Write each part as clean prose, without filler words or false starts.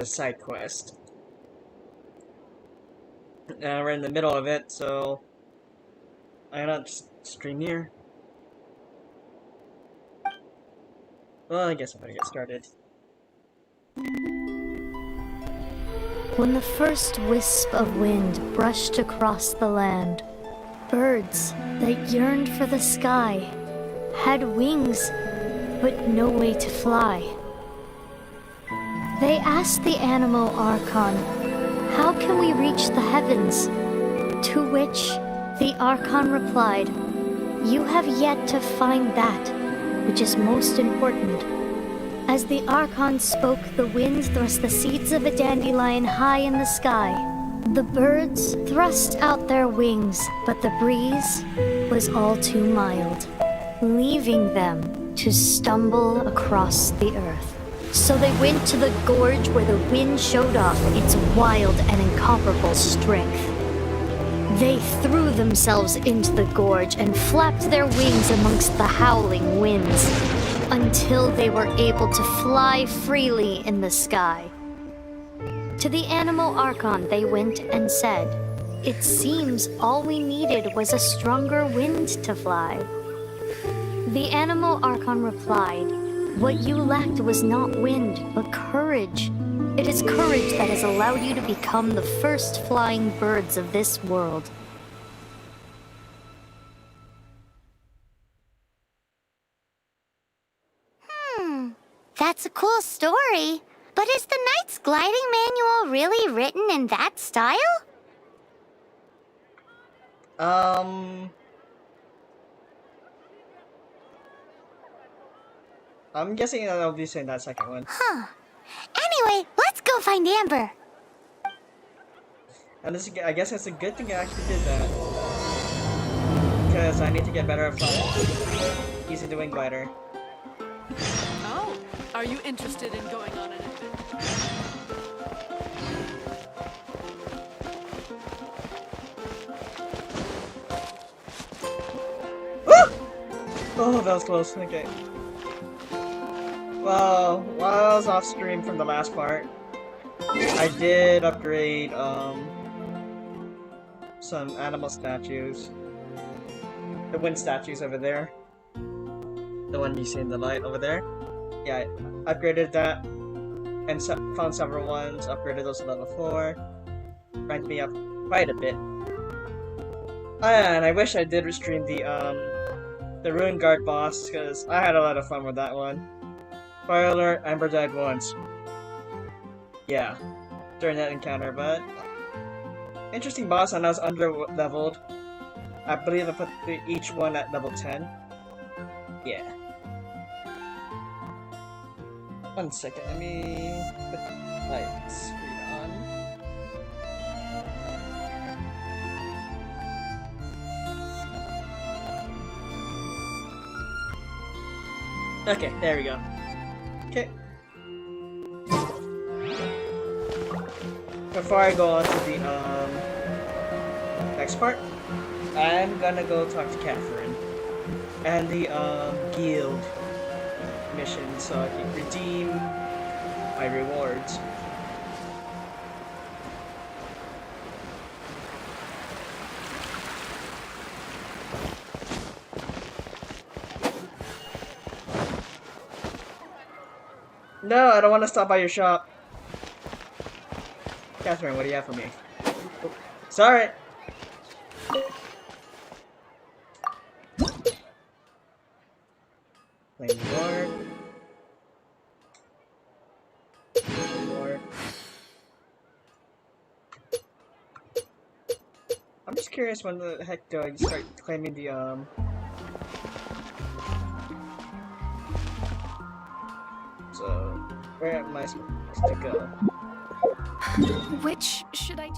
a side quest. And we're in the middle of it, so I'm not just stream here. Well, I guess I'm gonna get started. When the first wisp of wind brushed across the land, birds that yearned for the sky had wings, but no way to fly. They asked the animal Archon, "How can we reach the heavens?" To which the Archon replied, "You have yet to find that which is most important." As the Archon spoke, the wind thrust the seeds of a dandelion high in the sky. The birds thrust out their wings, but the breeze was all too mild, leaving them to stumble across the earth. So they went to the gorge where the wind showed off its wild and incomparable strength. They threw themselves into the gorge and flapped their wings amongst the howling winds, until they were able to fly freely in the sky. To the animal Archon they went and said, "It seems all we needed was a stronger wind to fly." The animal Archon replied, "What you lacked was not wind, but courage. It is courage that has allowed you to become the first flying birds of this world." That's a cool story. But is the Knight's Gliding Manual really written in that style? I'm guessing that I'll be saying that second one. Huh. Anyway, let's go find Amber. And this, I guess it's a good thing I actually did that. Because I need to get better at flying. Easy doing glider. Oh, are you interested in going on an adventure? Oh, that was close. Okay. Well, while I was off stream from the last part, I did upgrade some animal statues. The wind statues over there. The one you see in the light over there. Yeah, I upgraded that and found several ones, upgraded those to level 4. Ranked me up quite a bit. And I wish I did restream the Ruin Guard boss, because I had a lot of fun with that one. Spoiler alert, Amber died once. Yeah, during that encounter, but interesting boss, and I was under-leveled. I believe I put each one at level 10. Yeah. 1 second, let me put the light screen on. Okay, there we go. Okay. Before I go on to the next part, I'm gonna go talk to Catherine and the guild mission so I can redeem my rewards. No, I don't want to stop by your shop. Catherine, what do you have for me? Oh, sorry! Plain Lord. I'm just curious when the heck do I start claiming the So, where am I supposed to go? Which should I...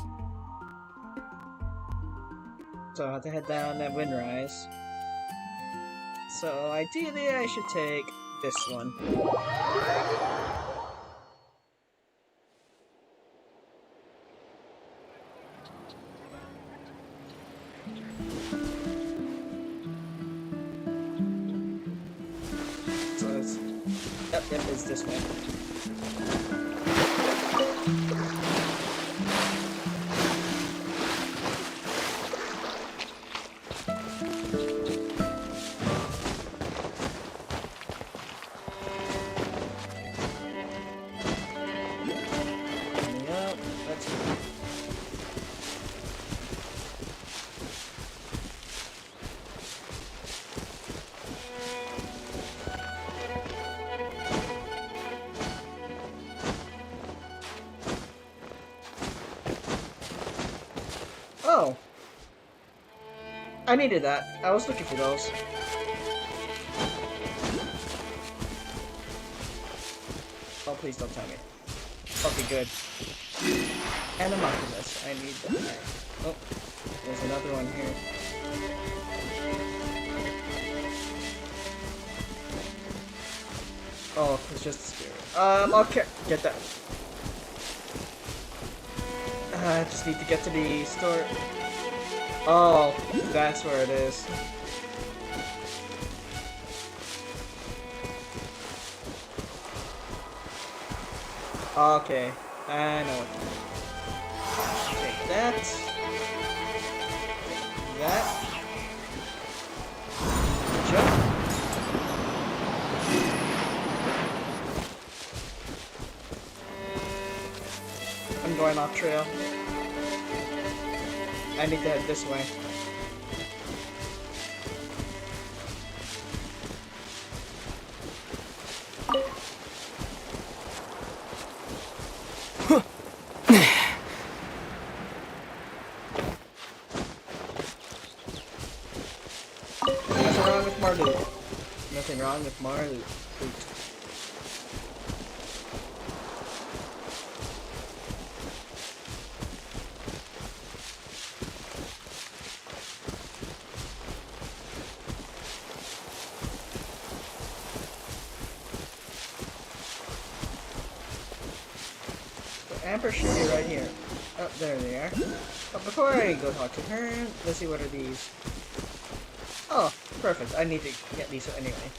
So I have to head down at Windrise. So ideally I should take this one. So it's... Yep, it's this way. Oh. I needed that. I was looking for those. Oh, please don't tell me. Okay, good. And I'm after this. I need that. Oh, there's another one here. Oh, it's just a spirit. Okay, get that. I just need to get to the store. Oh, that's where it is. Okay, I know what to do. Take that. Take that. Jump. I'm going off trail. I need to head this way. Nothing wrong with Marloot. Nothing wrong with Marloot. Amber should be right here. Oh, there they are. But before I go talk to her, let's see what are these. Oh, perfect. I need to get these anyway.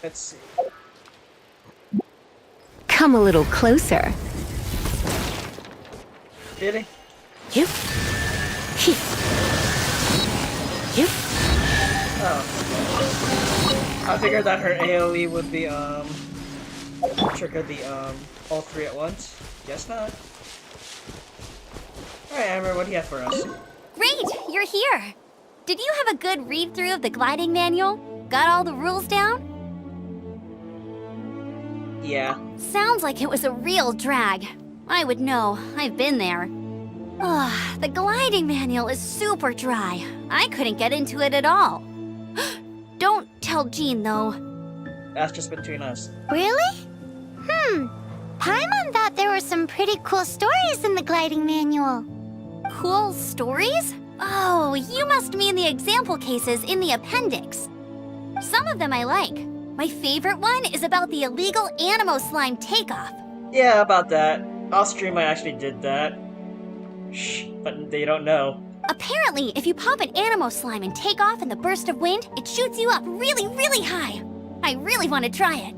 Let's see. Come a little closer. Really? You. You. Oh. I figured that her AoE would be, trigger the, all three at once. Guess not. Alright, Amber, what do you have for us? Great, you're here. Did you have a good read-through of the gliding manual? Got all the rules down? Yeah. Sounds like it was a real drag. I would know. I've been there. Ugh, the gliding manual is super dry. I couldn't get into it at all. Don't tell Jean, though. That's just between us. Really? Paimon thought there were some pretty cool stories in the gliding manual. Cool stories? Oh, you must mean the example cases in the appendix. Some of them I like. My favorite one is about the illegal Animo slime takeoff. Yeah, about that. Off stream I actually did that. Shh, but they don't know. Apparently, if you pop an Animo slime and take off in the burst of wind, it shoots you up really, really high. I really want to try it.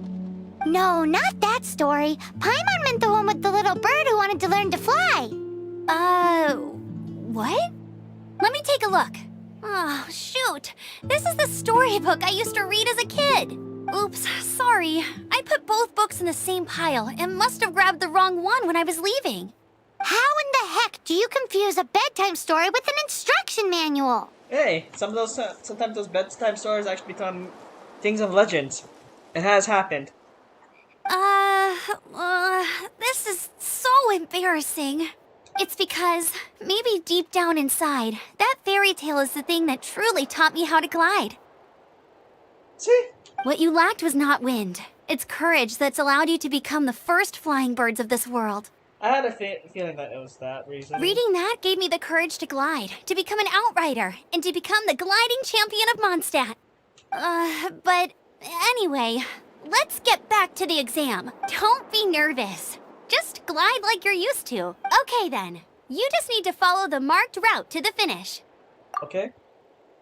No, not that story. Paimon meant the one with the little bird who wanted to learn to fly. What? Let me take a look. Oh, shoot. This is the storybook I used to read as a kid. Oops, sorry. I put both books in the same pile and must have grabbed the wrong one when I was leaving. How in the heck do you confuse a bedtime story with an instruction manual? Hey, sometimes those bedtime stories actually become things of legends. It has happened. This is so embarrassing. It's because, maybe deep down inside, that fairy tale is the thing that truly taught me how to glide. See? What you lacked was not wind. It's courage that's allowed you to become the first flying birds of this world. I had a feeling that it was that reason. Reading that gave me the courage to glide, to become an outrider, and to become the gliding champion of Mondstadt. But anyway, let's get back to the exam. Don't be nervous. Just glide like you're used to. Okay then. You just need to follow the marked route to the finish. Okay.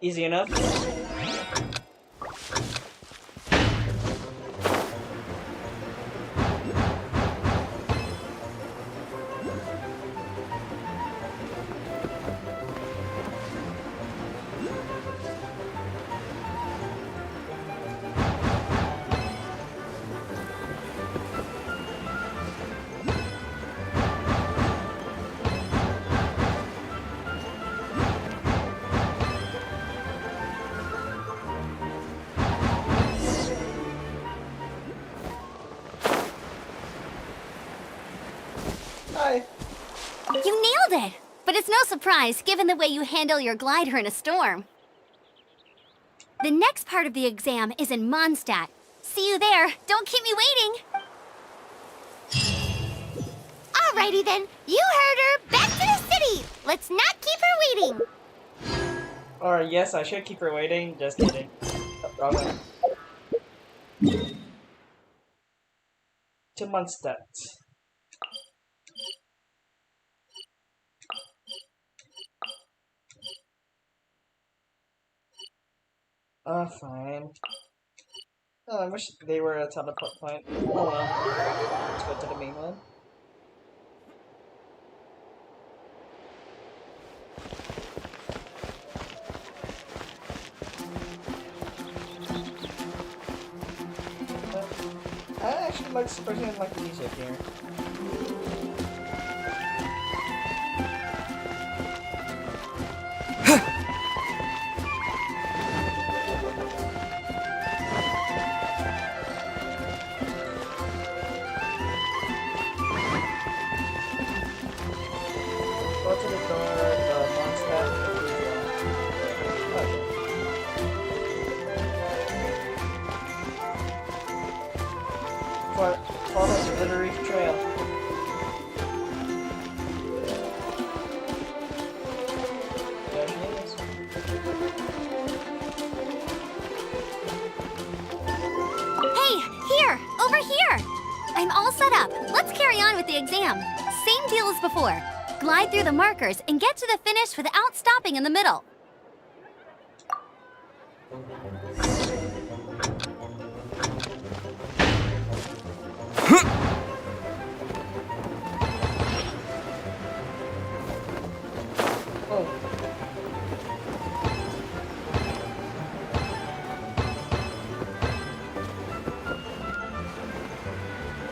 Easy enough. You nailed it! But it's no surprise, given the way you handle your glider in a storm. The next part of the exam is in Mondstadt. See you there. Don't keep me waiting. Alrighty then. You heard her. Back to the city. Let's not keep her waiting. Or yes, I should keep her waiting. Just kidding. Oh, wrong one. To Mondstadt. Fine. Oh, I wish they were a teleport point. Oh well. Let's go to the main one. I actually personally like the music here. Go to the door, the Mondstadt. Follow the Reef Trail. There she is. Hey, here! Over here! I'm all set up. Let's carry on with the exam. Same deal as before. Glide through the markers and get to the finish without stopping in the middle.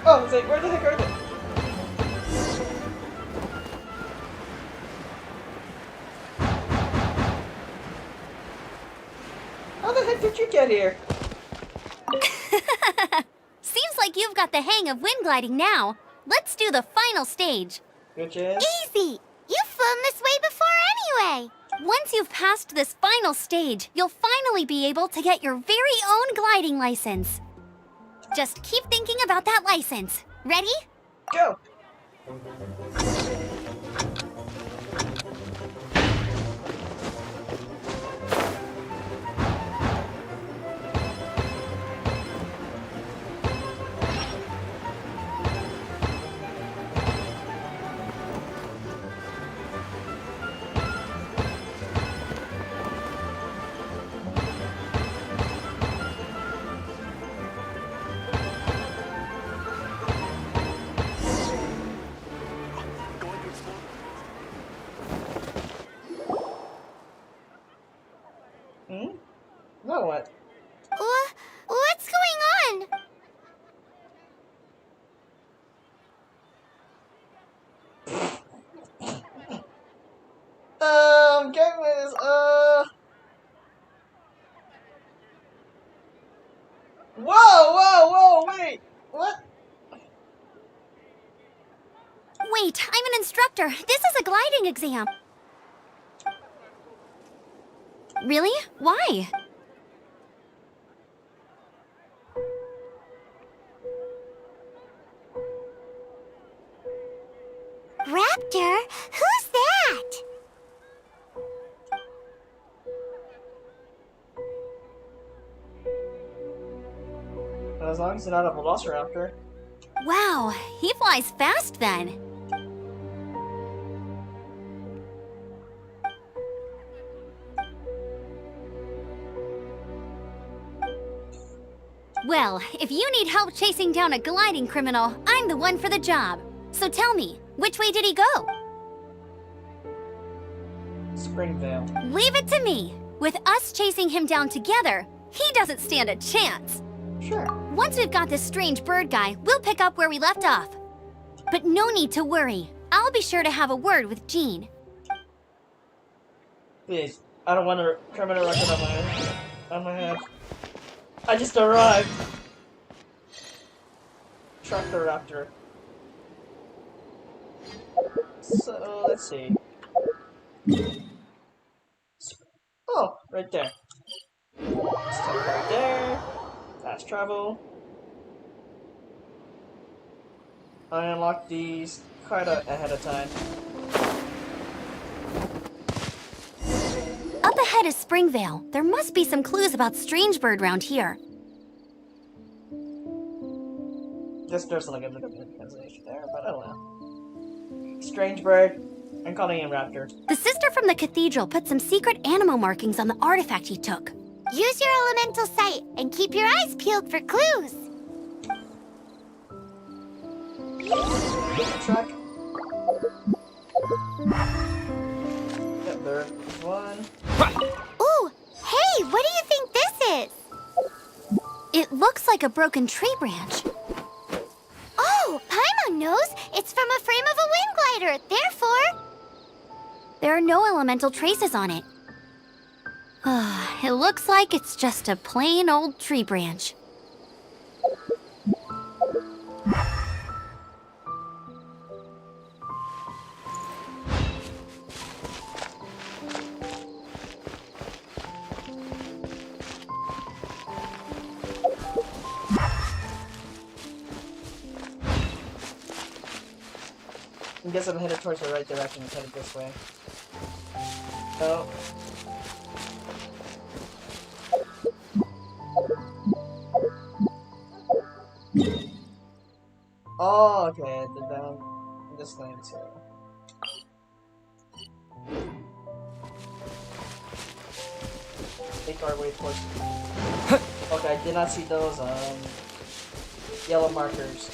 Oh, I was like, where the heck are they? How the heck did you get here? Seems like you've got the hang of wind gliding now. Let's do the final stage. Which is? Easy. You've flown this way before anyway. Once you've passed this final stage, you'll finally be able to get your very own gliding license. Just keep thinking about that license. Ready? Go! Hmm? Now what? What's going on? Goodness, Whoa, wait! What? Wait, I'm an instructor. This is a gliding exam. Really? Why? Raptor? Who's that? As long as it's not a velociraptor. Wow, he flies fast then. Well, if you need help chasing down a gliding criminal, I'm the one for the job. So tell me, which way did he go? Springvale. Leave it to me. With us chasing him down together, he doesn't stand a chance. Sure. Once we've got this strange bird guy, we'll pick up where we left off. But no need to worry. I'll be sure to have a word with Jean. Please, I don't want a criminal record on my head. I just arrived. Tractor Raptor. So, let's see. Oh, right there. Stop right there. Fast travel. I unlocked these quite ahead of time. Up ahead is Springvale. There must be some clues about Strangebird round here. There's like a bit of translation there, but I don't know. Strange bird. I'm calling him Raptor. The sister from the cathedral put some secret animal markings on the artifact he took. Use your elemental sight and keep your eyes peeled for clues. Truck. Yep, there's one. Ooh, hey, what do you think this is? It looks like a broken tree branch. Oh, Paimon knows. It's from a frame of a wind glider. Therefore, There are no elemental traces on it. It looks like it's just a plain old tree branch. I guess I'm headed towards the right direction. It's headed this way. Oh. Oh, okay. The down. This lane too. Take our way towards. Okay, I did not see those yellow markers.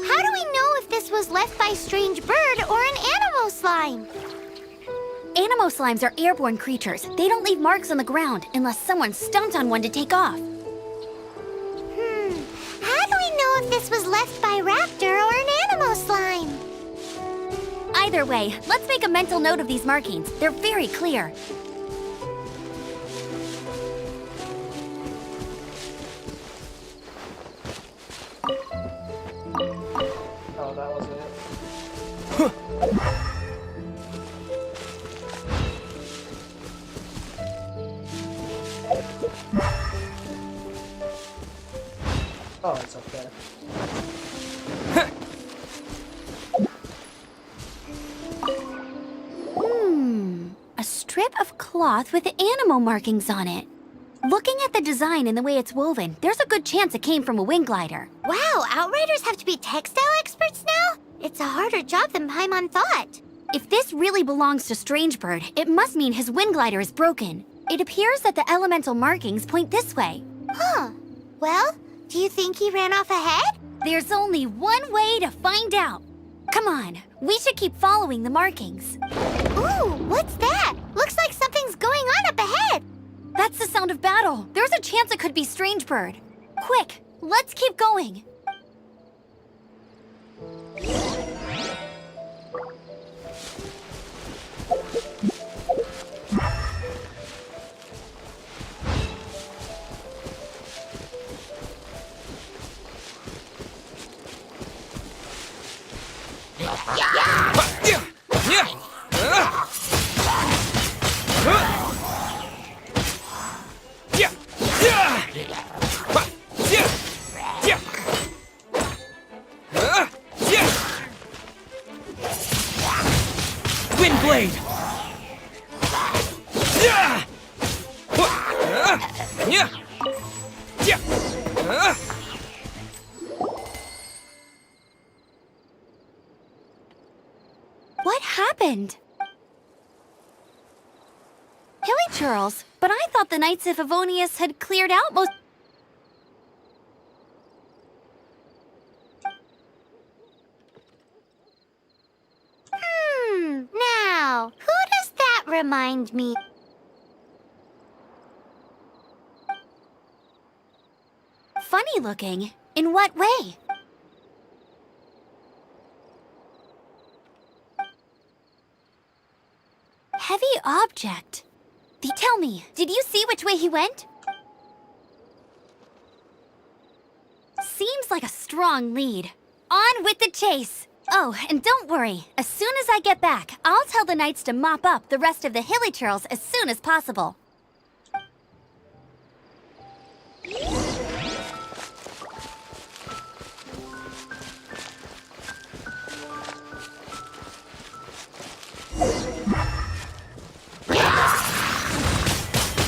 how do we know if this was left by strange bird or an animal slime? Animo slimes are airborne creatures. They don't leave marks on the ground unless someone stomped on one to take off. How do we know if this was left by raptor or an animal slime? Either way, let's make a mental note of these markings. They're very clear. Oh, that was it. Oh, it's up there. A strip of cloth with animal markings on it. Looking at the design and the way it's woven, there's a good chance it came from a wind glider. Wow, outriders have to be textile experts now? It's a harder job than Paimon thought. If this really belongs to Strangebird, it must mean his wind glider is broken. It appears that the elemental markings point this way. Huh. Well, do you think he ran off ahead? There's only one way to find out. Come on, we should keep following the markings. Ooh, what's that? Looks like something's going on up ahead. That's the sound of battle. There's a chance it could be Strangebird. Quick, let's keep going. Wind blade. What happened? Hilly Churls, but I thought the Knights of Favonius had cleared out most... Now, who does that remind me? Funny looking. In what way? Heavy object. Tell me, did you see which way he went? Seems like a strong lead. On with the chase! Oh, and don't worry. As soon as I get back, I'll tell the knights to mop up the rest of the hilly churls as soon as possible.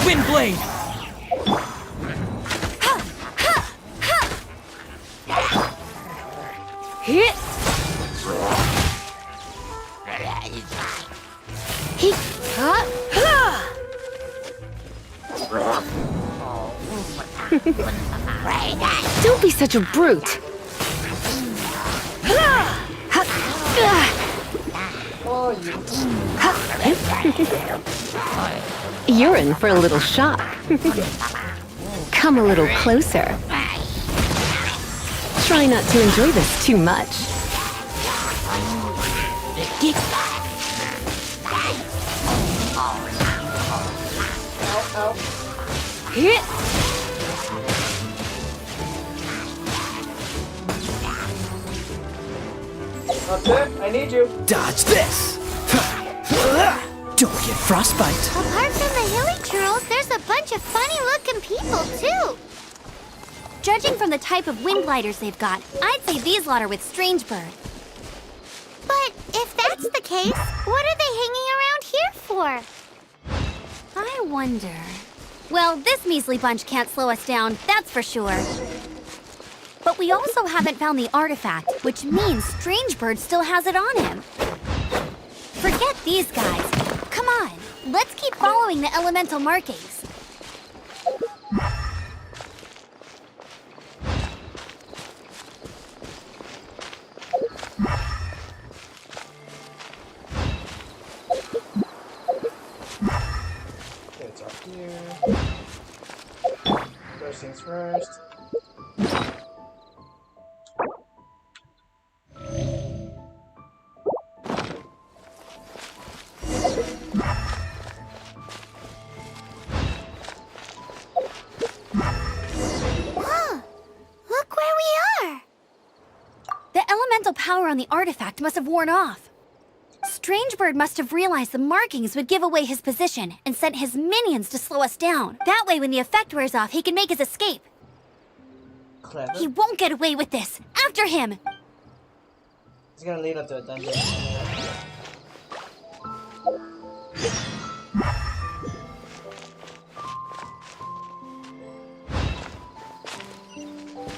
Windblade! Hit! He, Don't be such a brute. You're in for a little shock. Come a little closer. Try not to enjoy this too much. Hit! That's it. I need you. Dodge this! Don't get frostbite. Apart from the hilly churls, there's a bunch of funny-looking people, too. Judging from the type of wind gliders they've got, I'd say these lot are with Strangebird. But if that's the case, what are they hanging around here for? I wonder... Well, this measly bunch can't slow us down, that's for sure. But we also haven't found the artifact, which means Strangebird still has it on him. Forget these guys. Come on, let's keep following the elemental markings. Okay, it's up here. First things first. Look where we are! The elemental power on the artifact must have worn off. Strangebird must have realized the markings would give away his position and sent his minions to slow us down. That way, when the effect wears off, he can make his escape. Clever. He won't get away with this. After him! It's gonna lead up to a dungeon.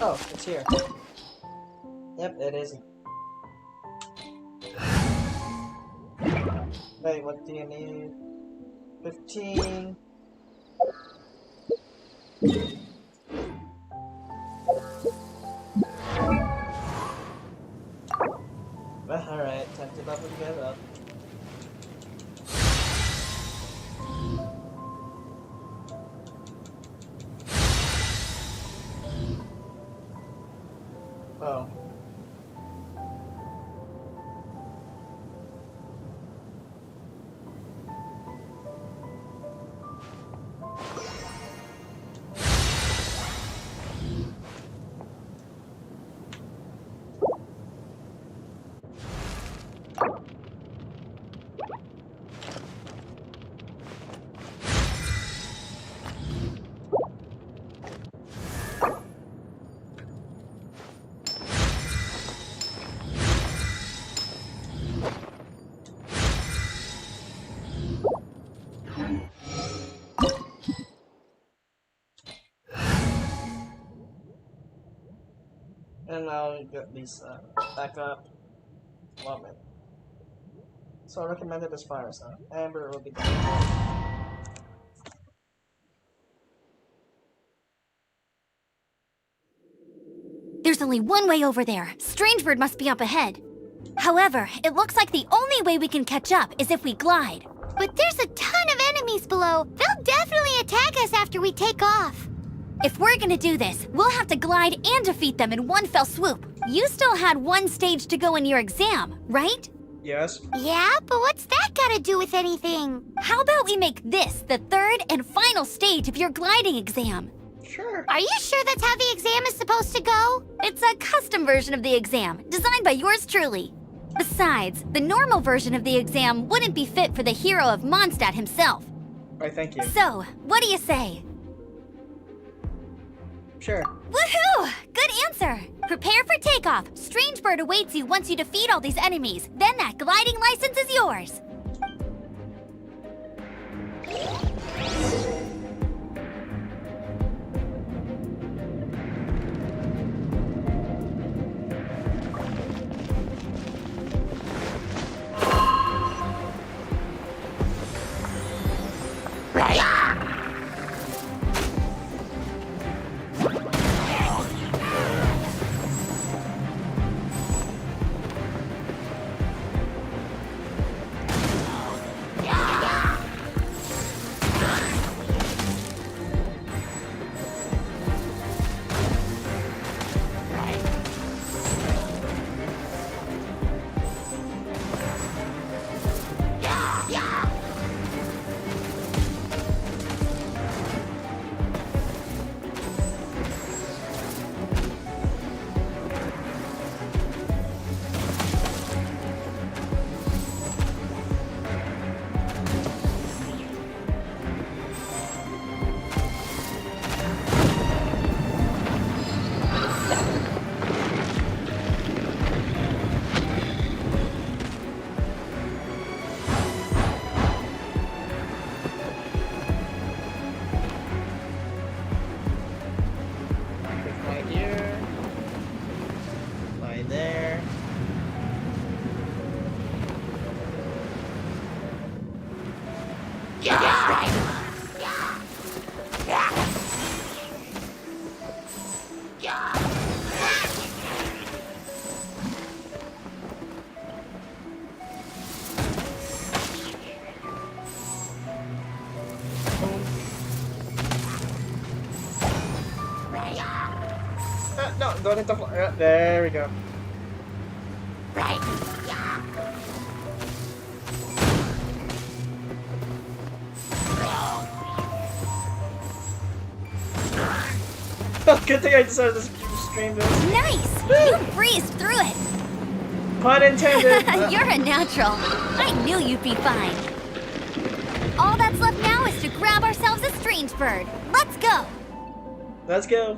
Oh, it's here. Yep, it is. Wait, what do you need? 15. Well, alright, time to level you guys up. Oh. And I'll get these back up. Moment. So I recommended this fire sign. Amber will be done. There's only one way over there. Strangebird must be up ahead. However, it looks like the only way we can catch up is if we glide. But there's a ton of enemies below. They'll definitely attack us after we take off. If we're gonna do this, we'll have to glide and defeat them in one fell swoop. You still had one stage to go in your exam, right? Yes. Yeah, but what's that got to do with anything? How about we make this the third and final stage of your gliding exam? Sure. Are you sure that's how the exam is supposed to go? It's a custom version of the exam, designed by yours truly. Besides, the normal version of the exam wouldn't be fit for the hero of Mondstadt himself. Right, thank you. So, what do you say? Sure. Woohoo! Good answer! Prepare for takeoff. Strange Bird awaits you once you defeat all these enemies. Then that gliding license is yours. Right here. Right there. No, don't hit the floor. There we go. Good thing I decided to stream this. Nice! You breezed through it. Pun intended. You're a natural. I knew you'd be fine. All that's left now is to grab ourselves a strange bird. Let's go. Let's go.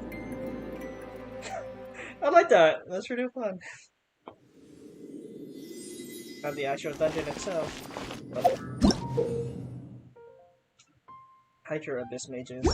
I like that. That's pretty fun. Not the actual dungeon itself. But Hiker Abyss Mages.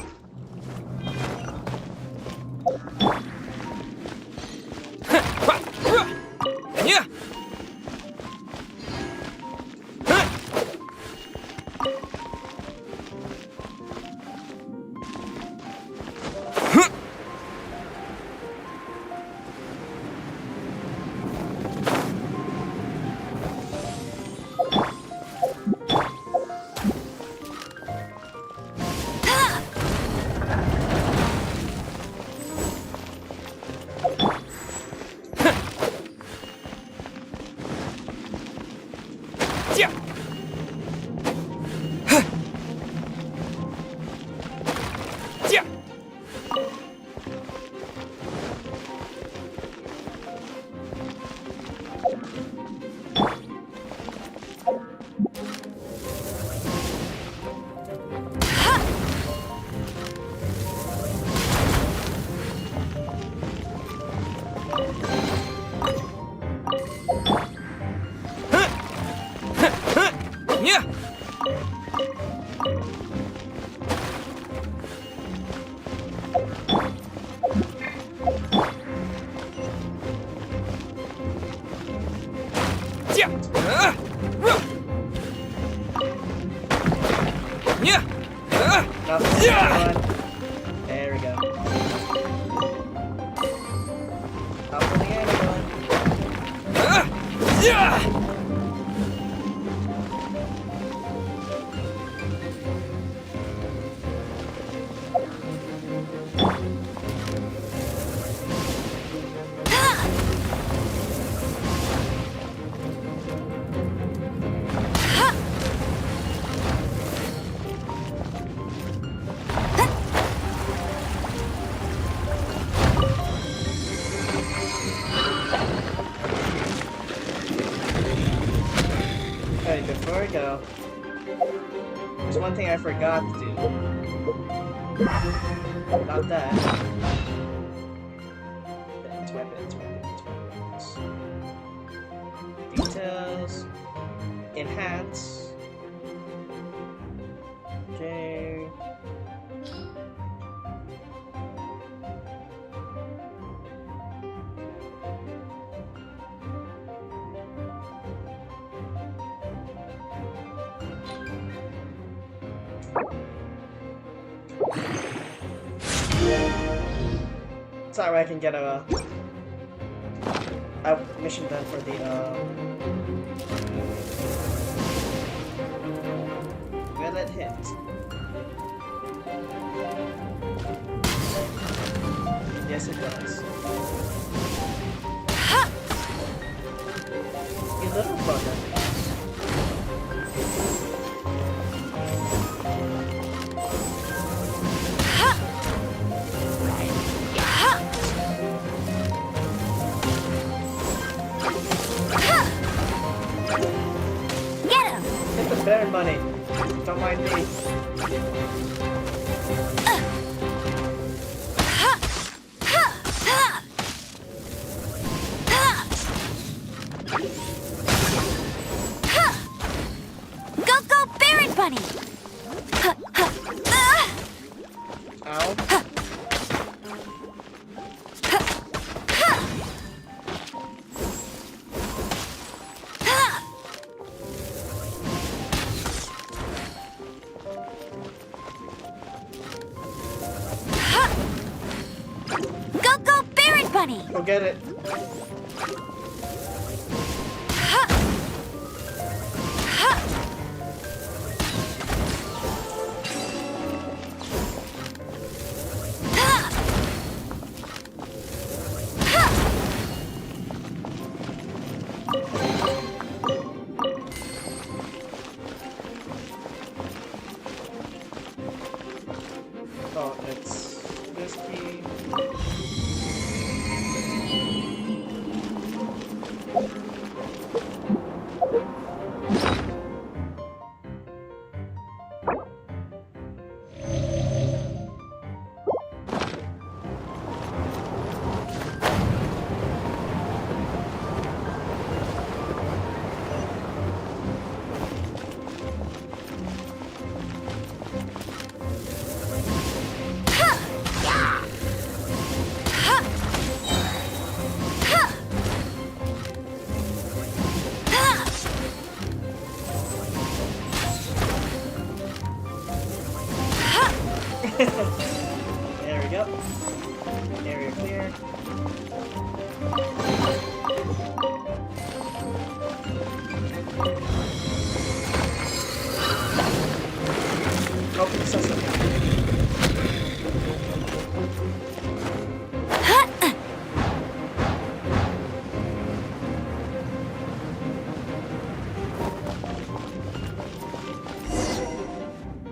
Yeah. There we go. Up in the air, everyone. Before we go, there's one thing I forgot to do. Not that. Weapons. Details. Enhance. Okay. Sorry, I can get a mission done for the will it hit? Yes, it does. You little bugger. Bear money. Don't mind me. Go, Baron Bunny! Ow. Go, Baron Bunny! Go get it. Oh, it's this key. There we go. Area clear. Oh, it says something.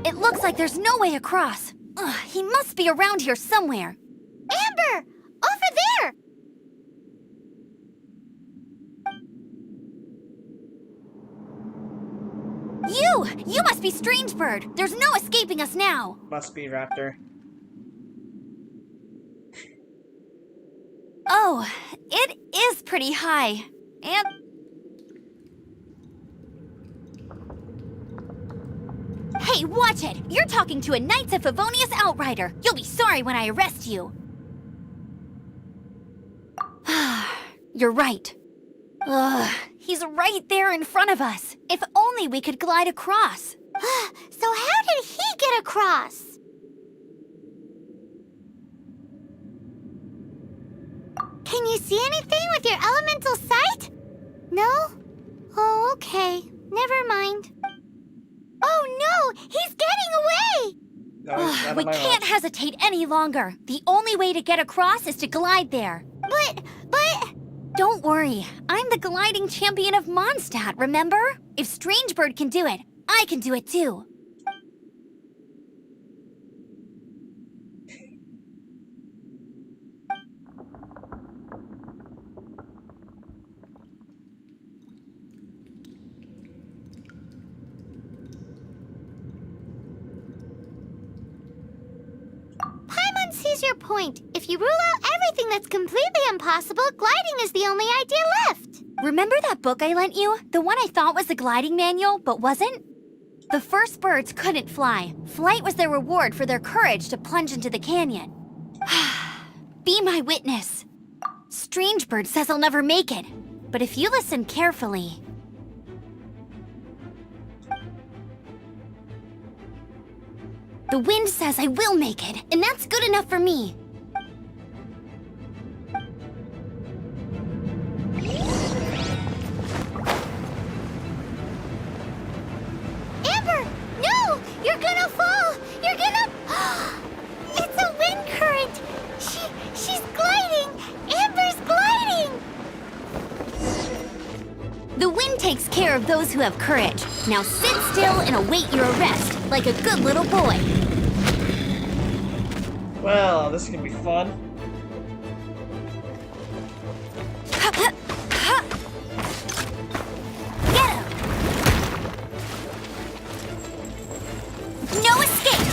It looks like there's no way across. Ugh, he must be around here somewhere. Amber! Over there! You must be Strangebird. There's no escaping us now. Must be Raptor. Oh, it is pretty high. And... Hey, watch it! You're talking to a Knights of Favonius outrider. You'll be sorry when I arrest you. You're right. Ugh, he's right there in front of us. If only we could glide across. So how did he get across? Can you see anything with your elemental sight? No? Oh, okay. Never mind. Oh no! He's getting away! No, it's out We of my can't watch. hesitate any longer. The only way to get across is to glide there. But... Don't worry. I'm the gliding champion of Mondstadt, remember? If Strangebird can do it, I can do it too. Everyone sees your point. If you rule out everything that's completely impossible, gliding is the only idea left. Remember that book I lent you? The one I thought was the gliding manual, but wasn't? The first birds couldn't fly. Flight was their reward for their courage to plunge into the canyon. Be my witness. Strangebird says I'll never make it. But if you listen carefully... The wind says I will make it, and that's good enough for me. Amber! No! You're gonna fall! You're gonna... It's a wind current! She's gliding! Amber's gliding! The wind takes care of those who have courage. Now sit still and await your arrest, like a good little boy. Well, this is gonna be fun. Get him! No escape!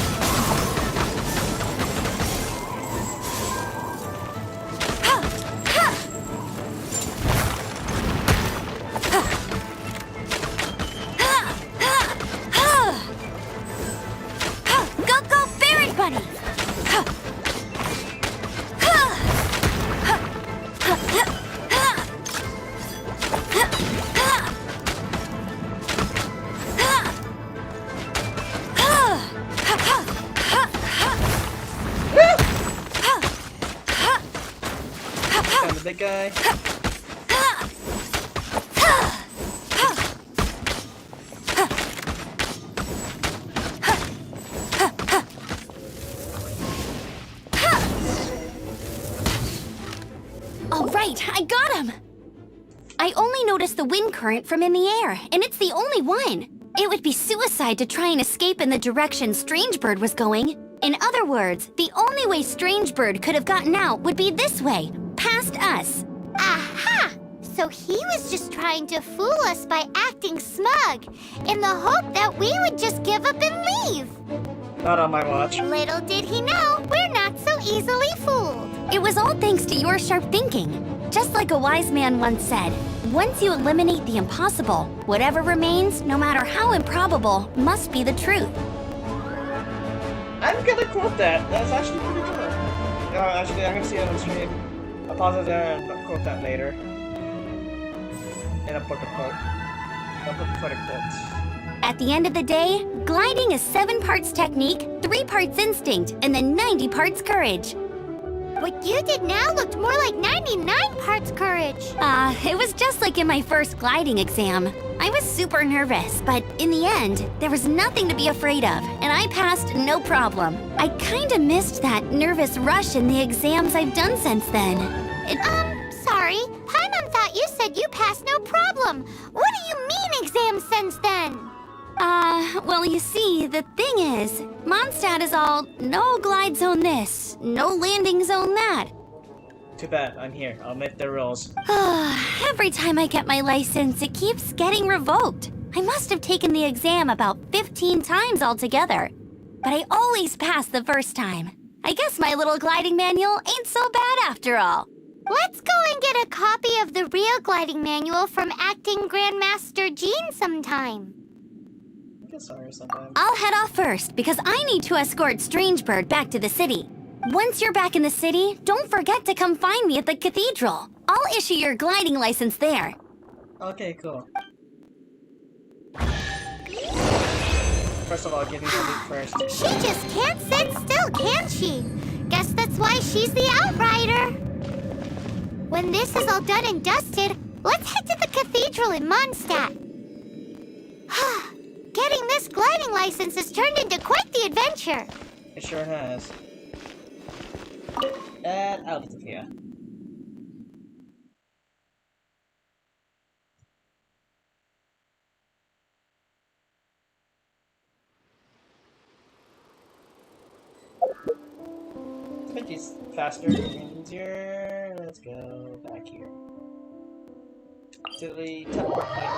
Go, Baron Bunny! Found the big guy. All right, I got him! I only noticed the wind current from in the air, and it's the only one. It would be suicide to try and escape in the direction Strangebird was going. In other words, the only way Strangebird could have gotten out would be this way, past us. Aha! So he was just trying to fool us by acting smug, in the hope that we would just give up and leave. Not on my watch. Little did he know, we're not so easily fooled. It was all thanks to your sharp thinking. Just like a wise man once said, once you eliminate the impossible, whatever remains, no matter how improbable, must be the truth. I'm gonna quote that. That's actually pretty good. Actually, I'm gonna see it on stream. I'll pause it there and I'll quote that later. In a book of quotes. A book of quotes. At the end of the day, gliding is 7 parts technique, 3 parts instinct, and then 90 parts courage. What you did now looked more like 99 parts courage. It was just like in my first gliding exam. I was super nervous, but in the end, there was nothing to be afraid of, and I passed no problem. I kinda missed that nervous rush in the exams I've done since then. Sorry. Paimon thought you said you passed no problem. What do you mean exam since then? Well, you see, the thing is, Mondstadt is all, no glide zone this, no landing zone that. Too bad, I'm here. I'll make the rules. Every time I get my license, it keeps getting revoked. I must have taken the exam about 15 times altogether. But I always pass the first time. I guess my little gliding manual ain't so bad after all. Let's go and get a copy of the real gliding manual from Acting Grandmaster Jean sometime. I get sorry sometimes. I'll head off first, because I need to escort Strangebird back to the city. Once you're back in the city, don't forget to come find me at the cathedral. I'll issue your gliding license there. Okay, cool. First of all, give me the loot first. She just can't sit still, can she? Guess that's why she's the outrider. When this is all done and dusted, let's head to the cathedral in Mondstadt. Getting this gliding license has turned into quite the adventure. It sure has. And out of here. Make these faster and easier. Let's go back here. To the teleport point.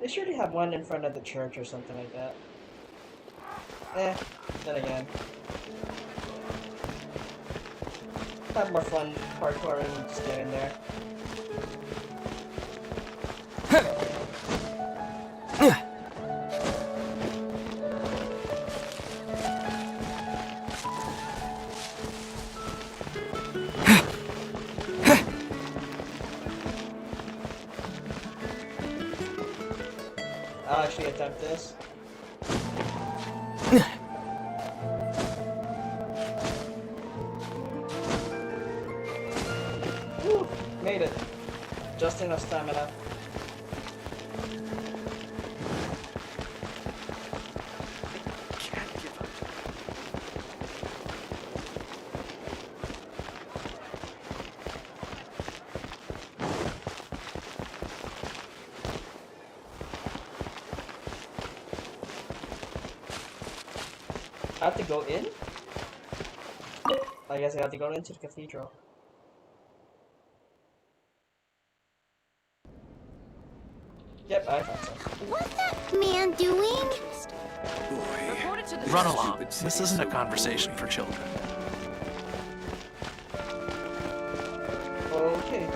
They surely have one in front of the church or something like that. Then again, have more fun parkour and just get in there. I'll actually attempt this. Woo, made it. Just enough stamina. Can't give up. I have to go in? I guess I have to go into the cathedral. Yep, I thought so. What's that man doing? Boy. Report it to the Run Stupid along. city This isn't a so conversation for children. Okay.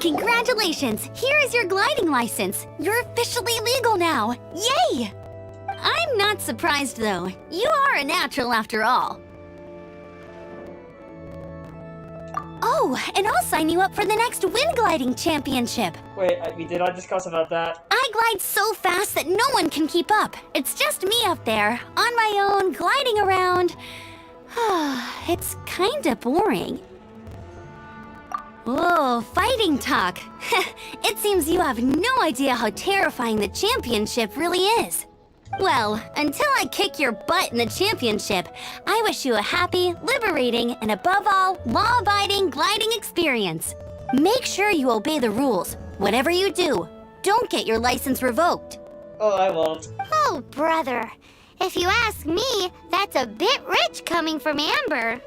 Congratulations! Here is your gliding license. You're officially legal now. Yay! I'm not surprised though. You are a natural after all. Oh, and I'll sign you up for the next wind gliding championship. Wait, we did not discuss about that. I glide so fast that no one can keep up. It's just me up there, on my own, gliding around. It's kinda boring. Whoa, fighting talk. It seems you have no idea how terrifying the championship really is. Well, until I kick your butt in the championship, I wish you a happy, liberating, and above all, law-abiding gliding experience. Make sure you obey the rules. Whatever you do, don't get your license revoked. Oh, I won't. Oh, brother. If you ask me, that's a bit rich coming from Amber.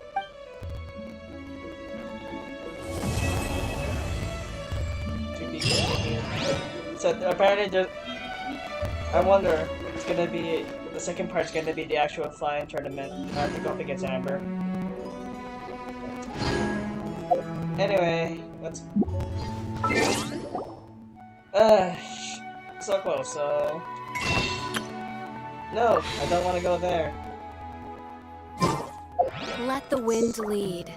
So apparently there's... I wonder, it's gonna be... The second part's gonna be the actual flying tournament. I have to go up against Amber. Anyway, let's... so close, so... No, I don't want to go there. Let the wind lead.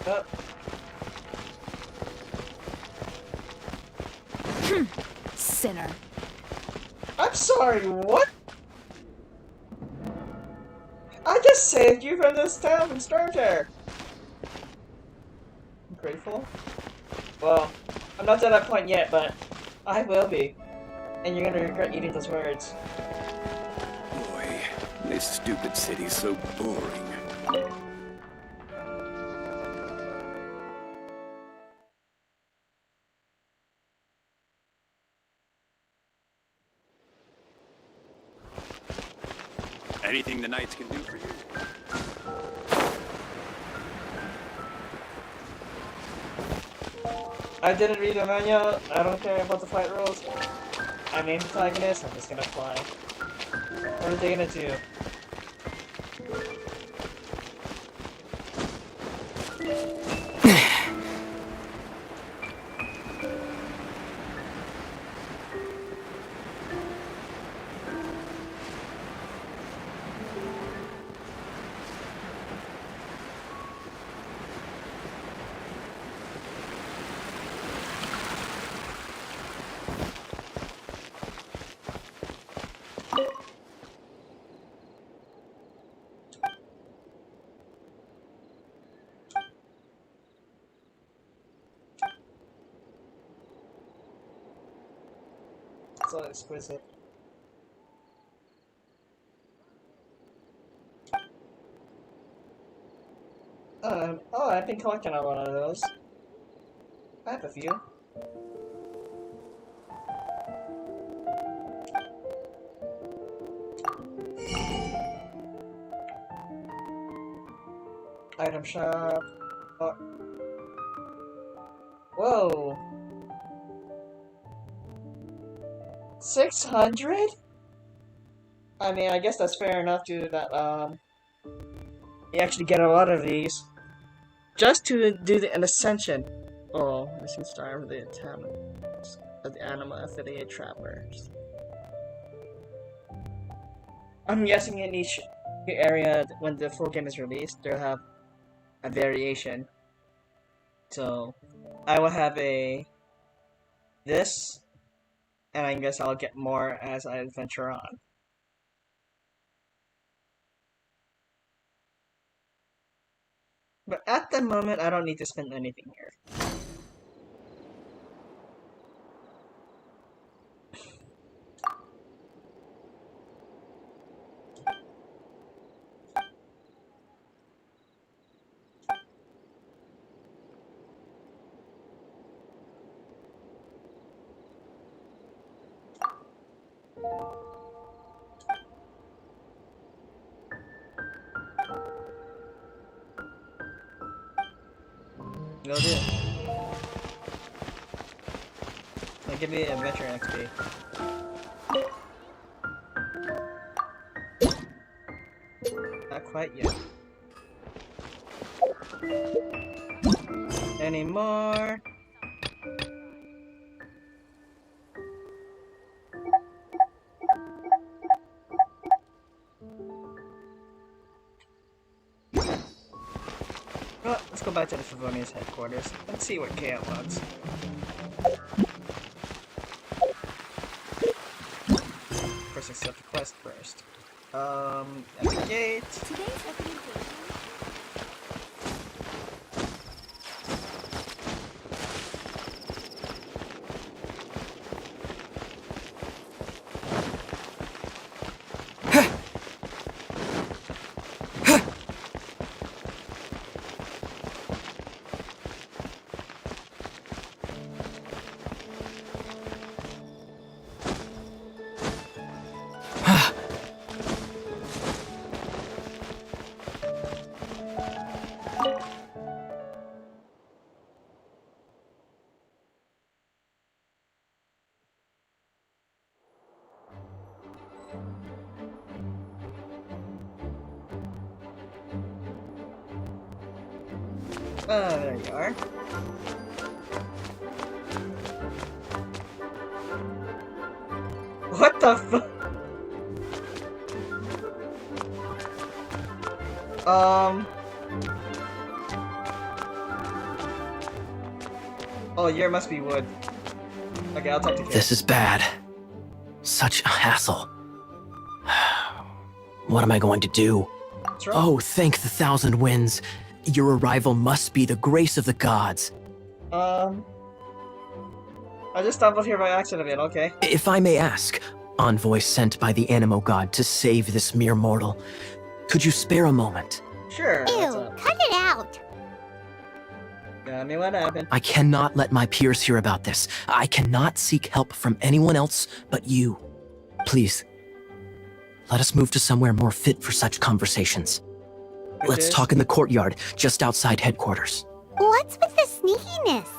Oh. Sinner. I'm sorry, what? I just saved you from this town from Stormterror! I'm grateful? Well, I'm not to that point yet, but I will be. And you're gonna regret eating those words. Boy, this stupid city's so boring. Anything the Knights can do for you? I didn't read the manual. I don't care about the fight rules. I'm an antagonist. I'm just gonna fly. What are they gonna do? So exquisite. Oh, I've been collecting a lot of those. I have a few. Item shop. Oh. Whoa. 600? I mean, I guess that's fair enough to that, you actually get a lot of these. Just to do an ascension. Oh, this is star of the animal affiliate trappers. I'm guessing in each area, when the full game is released, they'll have a variation. So, I will have this, and I guess I'll get more as I adventure on. But at the moment, I don't need to spend anything here. Will do. Now give me adventure XP. Not quite yet. Any more? Well, let's go back to the Favonius headquarters and see what Kale wants. First accept the quest first. At the gate. There you are. What the fuck? Oh, yours must be wood. Okay, I'll talk to you. This is bad. Such a hassle. What am I going to do? What's wrong? Oh, thank the thousand winds. Your arrival must be the grace of the gods. I just stumbled here by accident, okay? If I may ask, envoy sent by the Animo god to save this mere mortal, could you spare a moment? Sure. Ew, cut it out. Tell me what happened. I cannot let my peers hear about this. I cannot seek help from anyone else but you. Please, let us move to somewhere more fit for such conversations. Let's talk in the courtyard, just outside headquarters. What's with the sneakiness?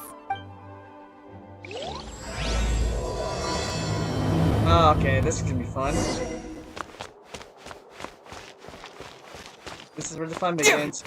Oh, okay, this can be fun. This is where the fun begins.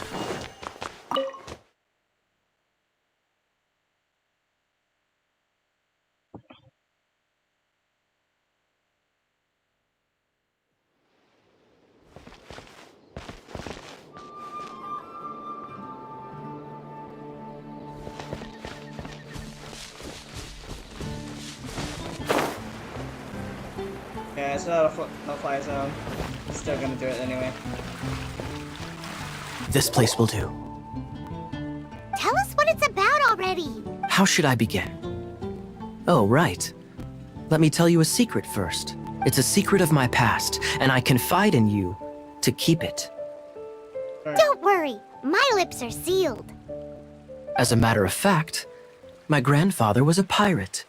Yeah, it's not a no-fly zone. Still gonna do it anyway. This place will do. Tell us what it's about already. How should I begin? Oh, right. Let me tell you a secret first. It's a secret of my past, and I confide in you to keep it. Don't worry, my lips are sealed. As a matter of fact, my grandfather was a pirate.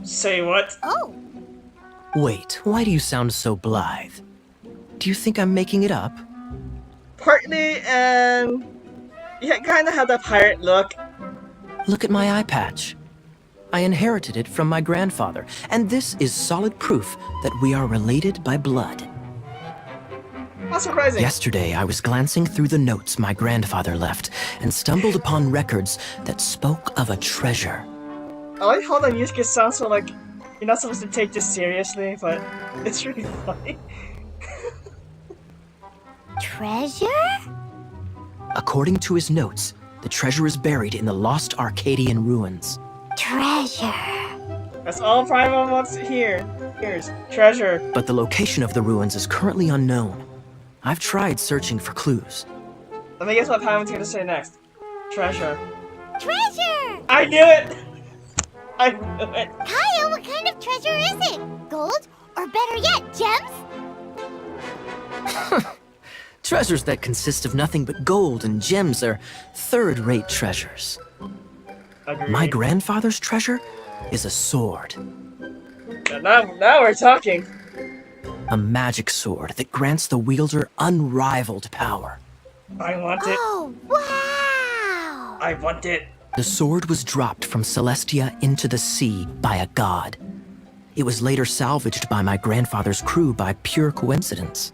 Say what? Oh, Wait, why do you sound so blithe? Do you think I'm making it up? partly, and you kind of have that pirate look. Look at my eye patch. I inherited it from my grandfather, and this is solid proof that we are related by blood. Not surprising. Yesterday, I was glancing through the notes my grandfather left and stumbled upon records that spoke of a treasure. I like how the music sounds so like you're not supposed to take this seriously, but it's really funny. Treasure? According to his notes, the treasure is buried in the lost Arcadian ruins. Treasure. That's all Paimon wants to hear. Here's treasure. But the location of the ruins is currently unknown. I've tried searching for clues. Let me guess what Paimon's gonna say next. Treasure. Treasure! I knew it! I knew it! Kyle, what kind of treasure is it? Gold? Or better yet, gems? Treasures that consist of nothing but gold and gems are third-rate treasures. Agreed. My grandfather's treasure is a sword. Now we're talking. A magic sword that grants the wielder unrivaled power. I want it. Oh, wow! I want it. The sword was dropped from Celestia into the sea by a god. It was later salvaged by my grandfather's crew by pure coincidence.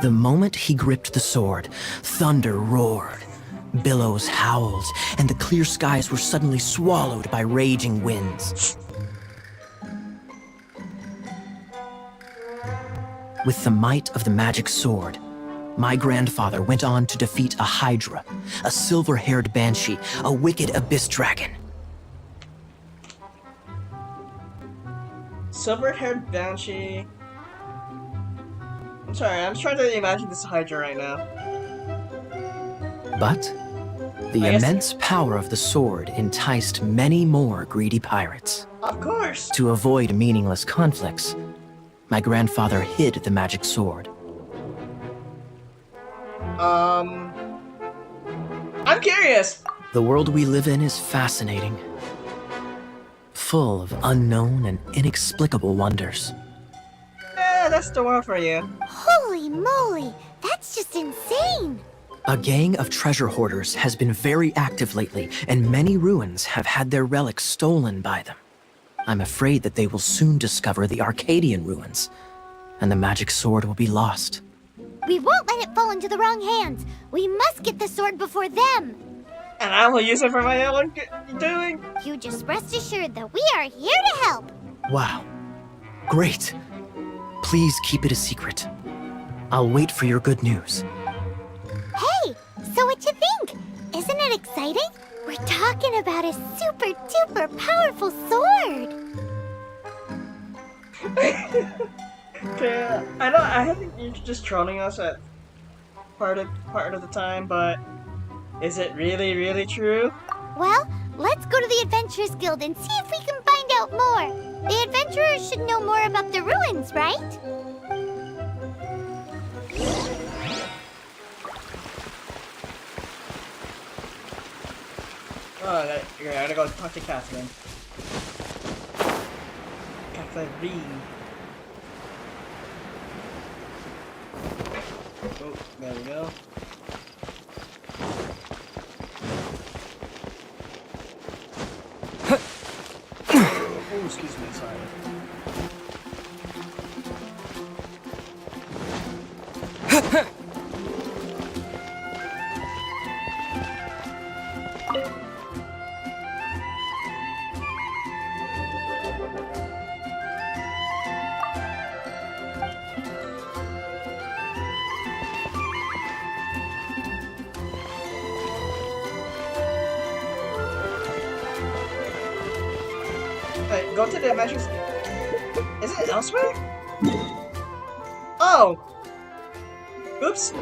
The moment he gripped the sword, thunder roared, billows howled, and the clear skies were suddenly swallowed by raging winds. With the might of the magic sword, my grandfather went on to defeat a Hydra, a silver-haired banshee, a wicked abyss dragon. Silver-haired banshee. I'm sorry, I'm trying to imagine this Hydra right now. But the I guess- immense power of the sword enticed many more greedy pirates. Of course. To avoid meaningless conflicts, my grandfather hid the magic sword. I'm curious. The world we live in is fascinating, full of unknown and inexplicable wonders. Yeah, that's the one for you. Holy moly! That's just insane! A gang of treasure hoarders has been very active lately, and many ruins have had their relics stolen by them. I'm afraid that they will soon discover the Arcadian ruins, and the magic sword will be lost. We won't let it fall into the wrong hands. We must get the sword before them. And I will use it for my own doing. You just rest assured that we are here to help. Wow. Great. Please keep it a secret. I'll wait for your good news. Hey, so what you think? Isn't it exciting? We're talking about a super duper powerful sword. Okay, I think you're just trolling us at part of the time, but is it really true? Well, let's go to the Adventurers Guild and see if we can find out more. The adventurers should know more about the ruins, right? Oh, I gotta go talk to Catherine. Catherine. Oh, there we go. Oh, excuse me, sorry. Wait, go to the adventures. Is it elsewhere? Oh! Oops.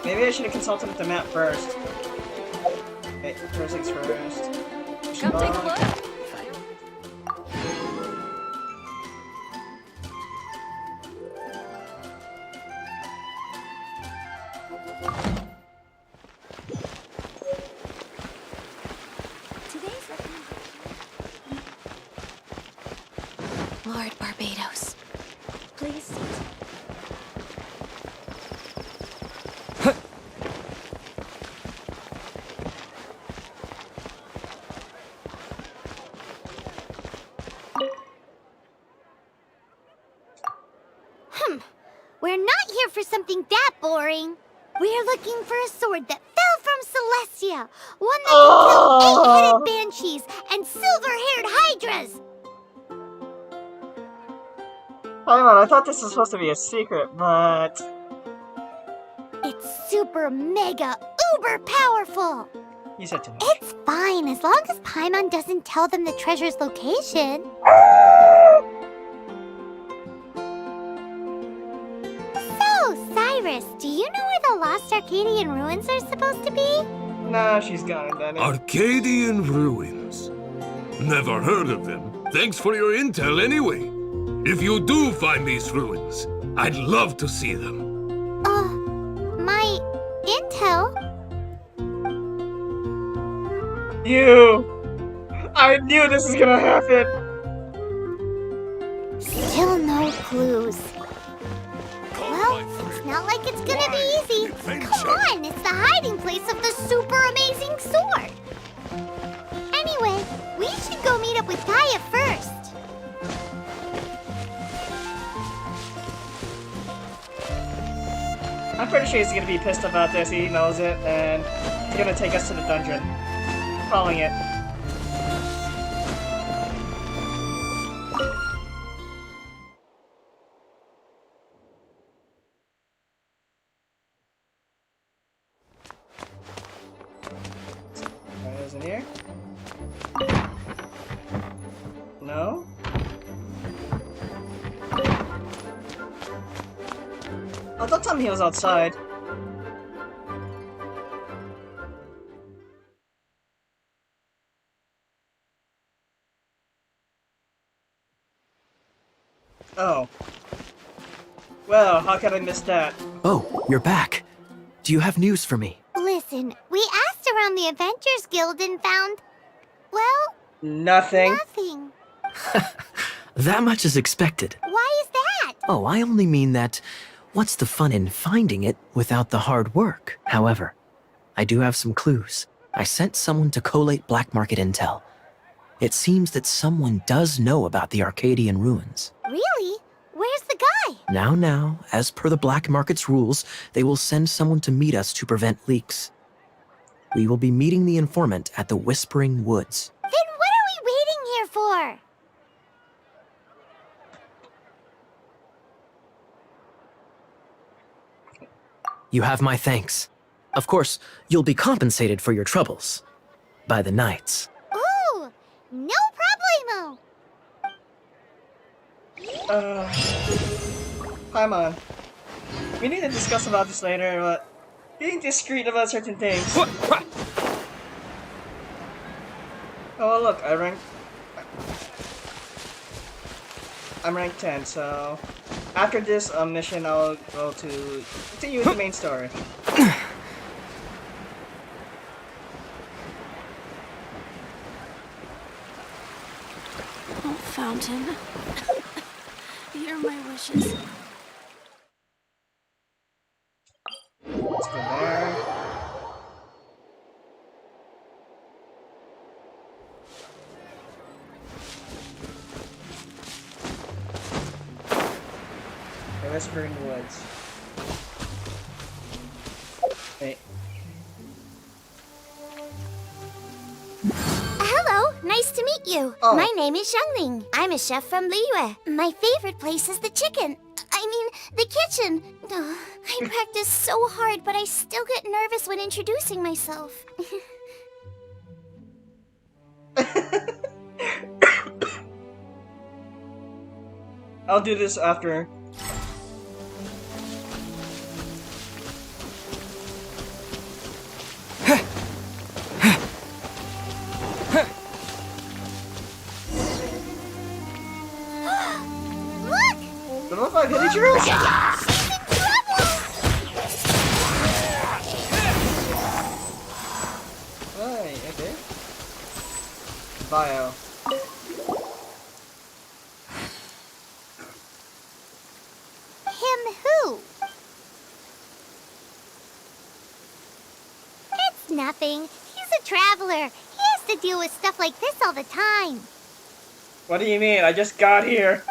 Maybe I should have consulted with the map first. Wait, first things first. Come take a look. Lord Barbados, please. We're not here for something that boring. We're looking for a sword that fell from Celestia. One that can kill 8-headed banshees and silver-haired hydras. Paimon, I thought this was supposed to be a secret, but... It's super mega uber powerful. You said too much. It's fine as long as Paimon doesn't tell them the treasure's location. So, Cyrus, do you know where the lost Arcadian ruins are supposed to be? No, she's gone, Danny. Arcadian ruins. Never heard of them. Thanks for your intel anyway. If you do find these ruins, I'd love to see them. My intel? I knew this was gonna happen! Still no clues. Well, it's not like it's gonna be easy. Come on, it's the hiding place of the super amazing sword. Anyway, we should go meet up with Gaia first. I'm pretty sure he's gonna be pissed about this, he knows it, and he's gonna take us to the dungeon. Calling it. Isn't here? No? Oh, don't tell me he was outside. Oh. Well, how could I miss that? Oh, you're back. Do you have news for me? Listen, we asked around the Adventures Guild and found, well, Nothing. nothing. That much is expected. Why is that? Oh, I only mean that what's the fun in finding it without the hard work? However, I do have some clues. I sent someone to collate black market intel. It seems that someone does know about the Arcadian ruins. Really? Where's the guy? Now, as per the black market's rules, they will send someone to meet us to prevent leaks. We will be meeting the informant at the Whispering Woods. Then what are we waiting here for? You have my thanks. Of course, you'll be compensated for your troubles. By the knights. Ooh, no problemo. Paimon. We need to discuss about this later, but being discreet about certain things. Oh look, I'm rank 10, so after this mission I'll go to continue with the main story. Oh, Fountain. Hear my wishes. Let's go there. The Whispering Woods. Wait. Hello, nice to meet you. Oh. My name is Xiangling. I'm a chef from Liyue. My favorite place is the chicken. I mean, the kitchen. I practice so hard, but I still get nervous when introducing myself. I'll do this after. Look! The level 5 villagers? She's in trouble! Right, okay. Bio. Him who? It's nothing. He's a traveler. He has to deal with stuff like this all the time. What do you mean? I just got here.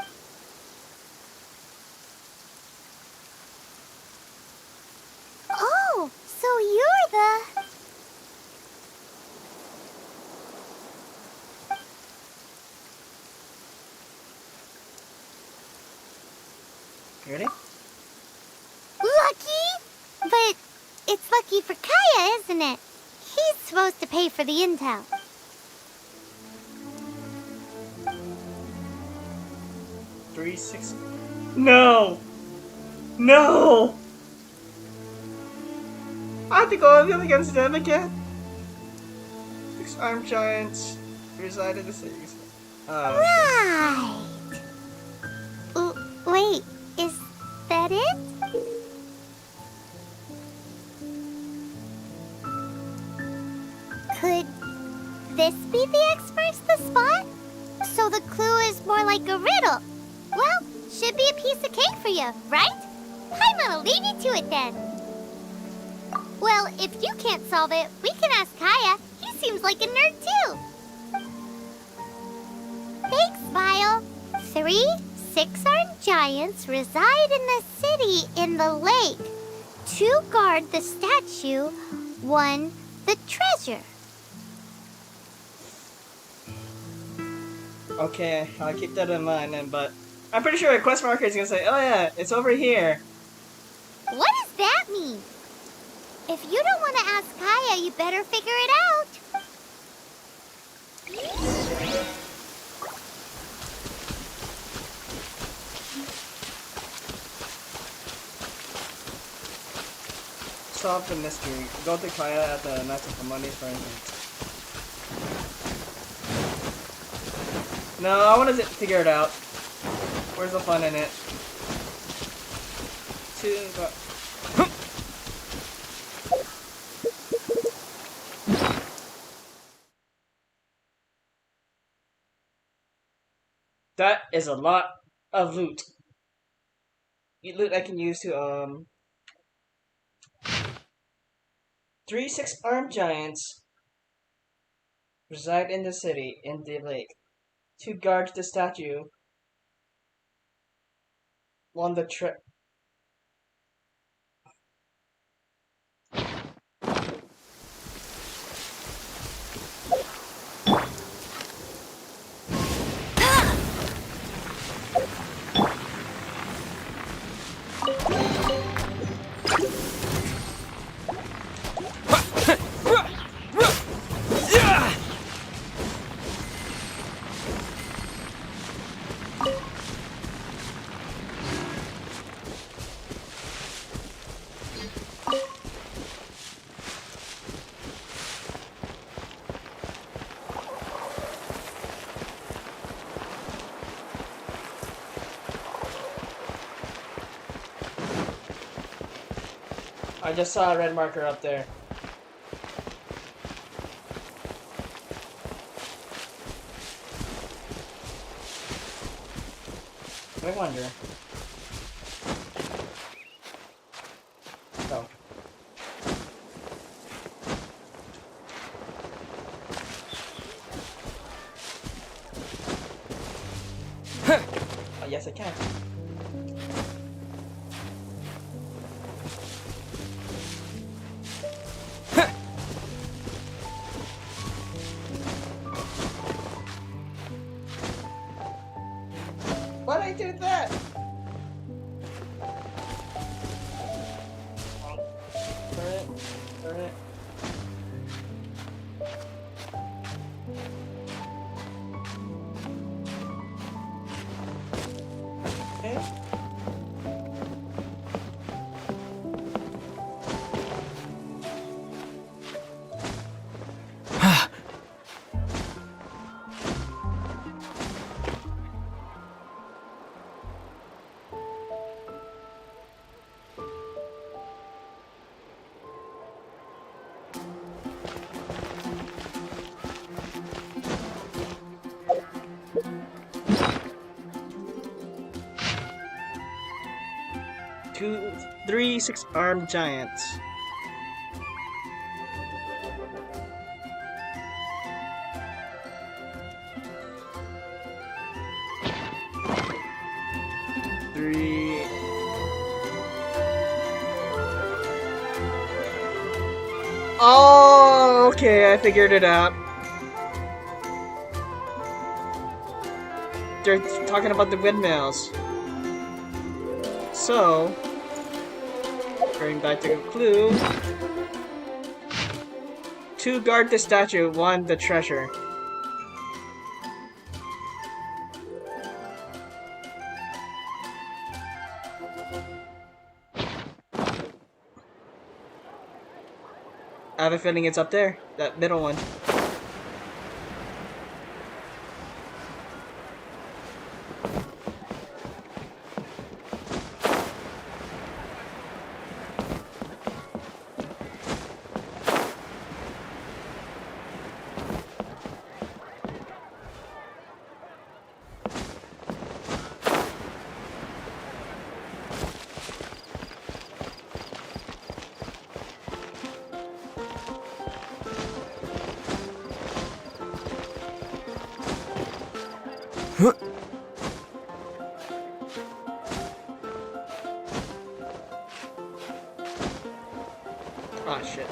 You ready? Lucky? But it's lucky for Kaya, isn't it? He's supposed to pay for the intel. 3-6. No! No! I have to go up against them again. 6 armed giants reside in the cities. Right. Wait, is that it? Could this be the X-Verse the spot? So the clue is more like a riddle. Well, should be a piece of cake for you, right? I'm gonna leave you to it then. Well, if you can't solve it, we can ask Kaya. He seems like a nerd too. Thanks, Vile. 3 6-armed giants reside in the city in the lake. 2 guard the statue, 1 the treasure. Okay, I'll keep that in mind then, but I'm pretty sure a quest marker is gonna say, oh yeah, it's over here. What does that mean? If you don't want to ask Kaya, you better figure it out. Solve the mystery. Go to Kaya at the Knights of Harmonious for instance. No, I want to figure it out. Where's the fun in it? 2, That is a lot of loot. Loot I can use to 3 6-armed giants reside in the city in the lake. 2 guard the statue. 1 the I just saw a red marker up there. I wonder. Oh. Oh, yes, I can. Why'd I do that? Turn it. Turn it. Okay. Two, 3 6-armed giants. Three. Oh, okay, I figured it out. They're talking about the windmills. So, going back to the clue. 2 guard the statue, 1 the treasure. I have a feeling it's up there, that middle one. Ah, shit.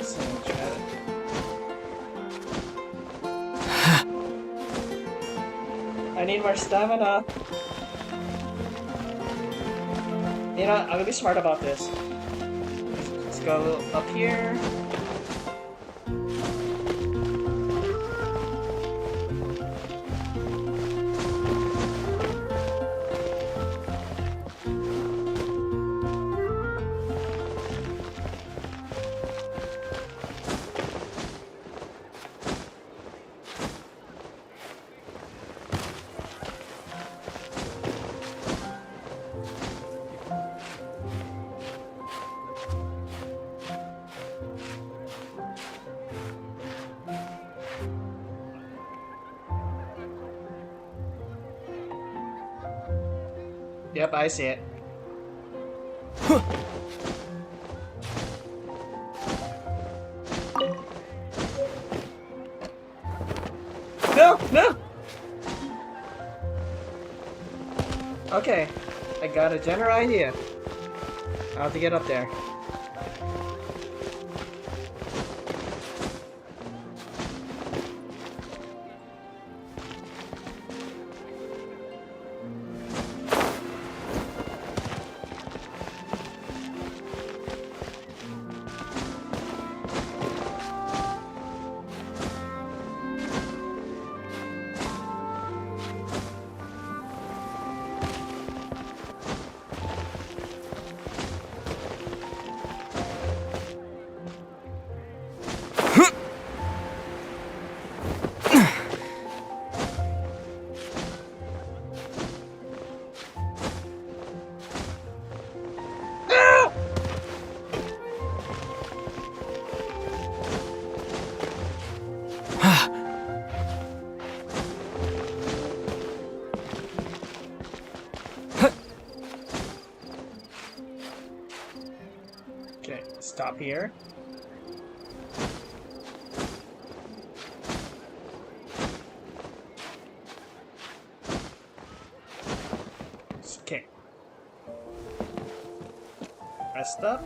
So much better. I need more stamina. You know, I'm gonna be smart about this. Let's go up here. Yep, I see it. No, no! Okay, I got a general idea. How to get up there. Okay, stop here. Okay. Rest up.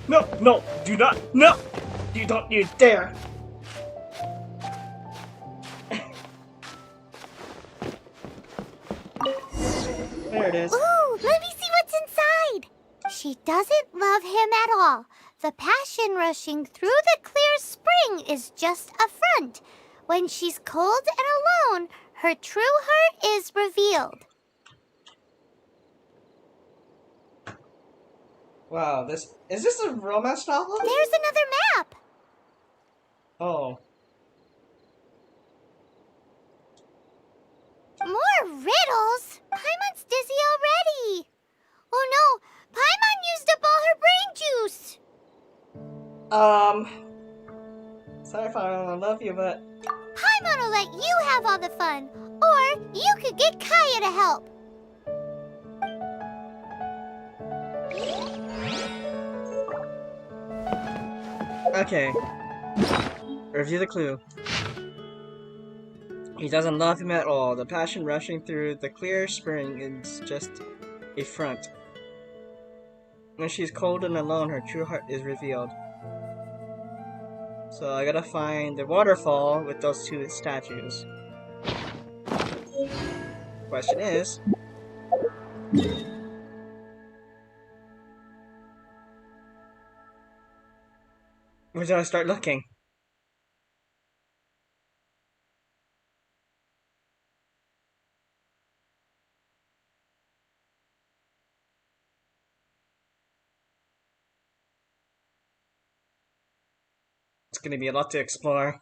No, no, do not, no! You don't you dare! There it is. Ooh, let me see what's inside. She doesn't love him at all. The passion rushing through the clear spring is just a front. When she's cold and alone, her true heart is revealed. Wow, is this a romance novel? There's another map. Oh. More riddles? Paimon's dizzy already. Oh no, Paimon used up all her brain juice. Sorry if I don't love you, but... Paimon will let you have all the fun. Or you could get Kaya to help. Okay. Review the clue. He doesn't love him at all. The passion rushing through the clear spring is just a front. When she's cold and alone, her true heart is revealed. So I gotta find the waterfall with those two statues. Question is... where do I start looking? It's gonna be a lot to explore.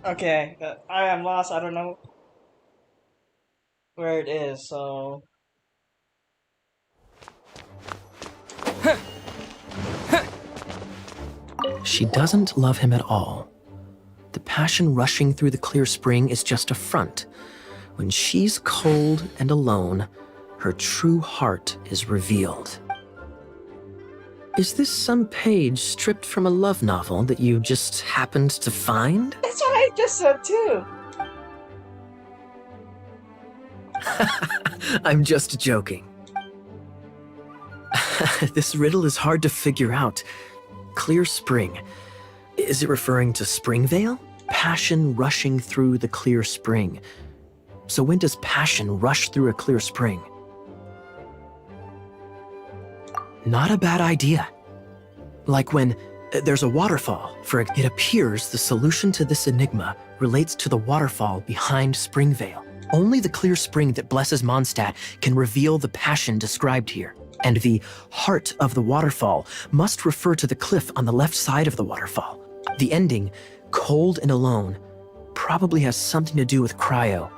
Okay, I am lost. I don't know where it is, so... She doesn't love him at all. The passion rushing through the clear spring is just a front. When she's cold and alone, her true heart is revealed. Is this some page stripped from a love novel that you just happened to find? That's what I just said too! I'm just joking. This riddle is hard to figure out. Clear spring. Is it referring to Springvale? Passion rushing through the clear spring. So when does passion rush through a clear spring? Not a bad idea. Like when there's a waterfall. It appears the solution to this enigma relates to the waterfall behind Springvale. Only the clear spring that blesses Mondstadt can reveal the passion described here. And the heart of the waterfall must refer to the cliff on the left side of the waterfall. The ending, cold and alone, probably has something to do with cryo,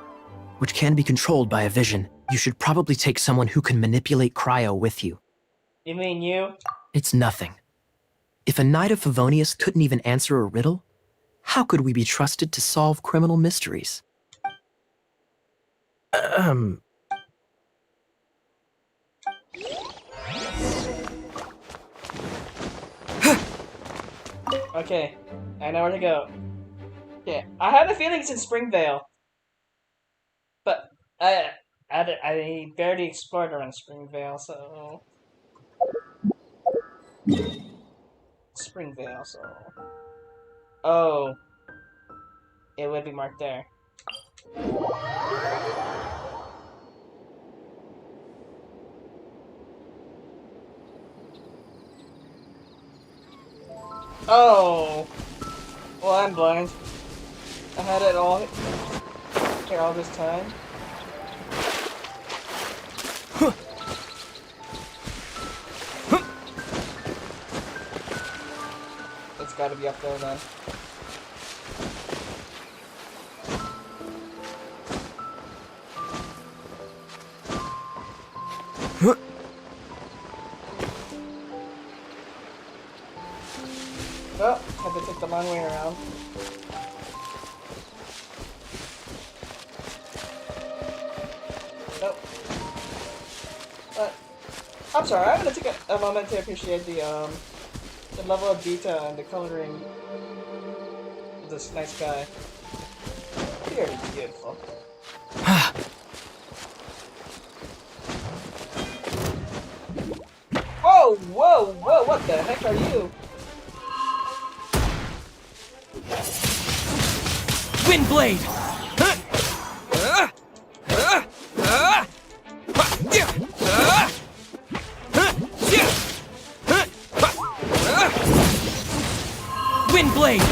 which can be controlled by a vision. You should probably take someone who can manipulate cryo with you. You mean you? It's nothing. If a knight of Favonius couldn't even answer a riddle, how could we be trusted to solve criminal mysteries? Okay, I know where to go. Okay, I have a feeling it's in Springvale. But I barely explored around Springvale, so... Springvale, so... Oh. It would be marked there. Oh! Well, I'm blind. I had it all here all this time. It's gotta be up there then. Oh, had to take the long way around. Nope. I'm sorry, I'm gonna take a moment to appreciate the level of detail and the coloring of this nice guy. Very beautiful. Whoa, whoa, whoa, what the heck are you? Windblade! Windblade!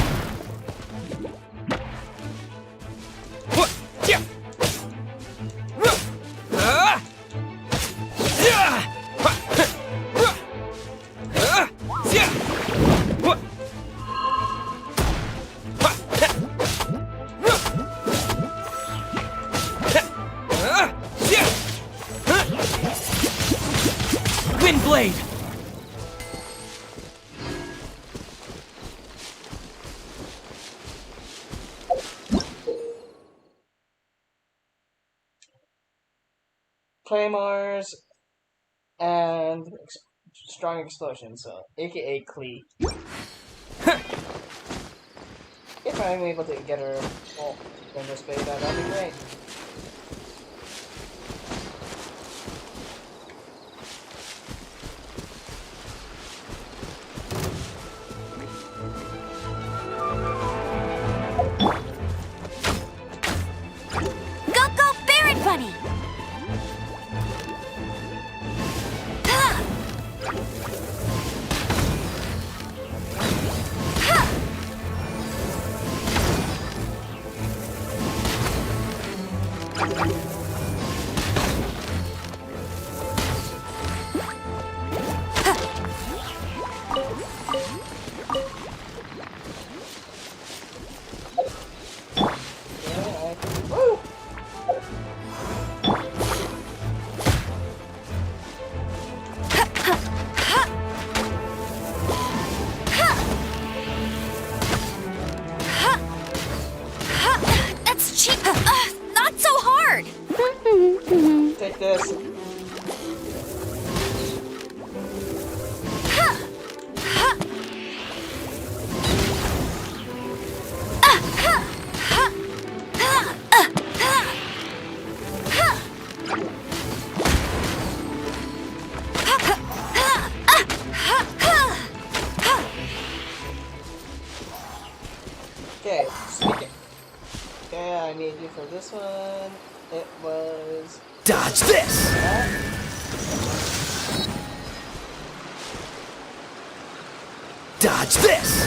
claymores, and strong explosions, so aka Klee. If I'm able to get her in this beta, that'd be great. Go, Barret Bunny! Woo! That's cheap. Not so hard. Take this. Okay, speaking. Okay, I need you for this one. It was... Dodge this! Dodge this!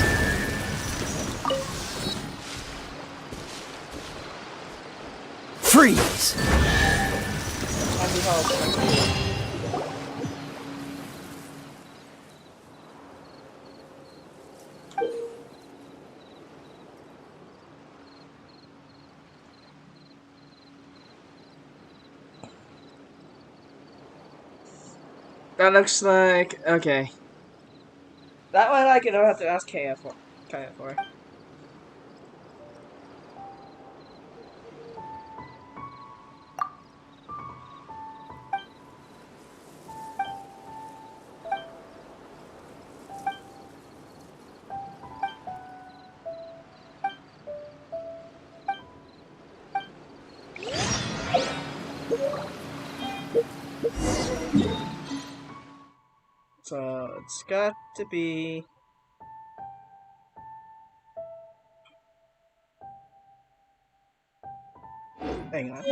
Freeze! And behold. That looks like... okay. That one I could have to ask Kaya for. So it's got to be... hang on.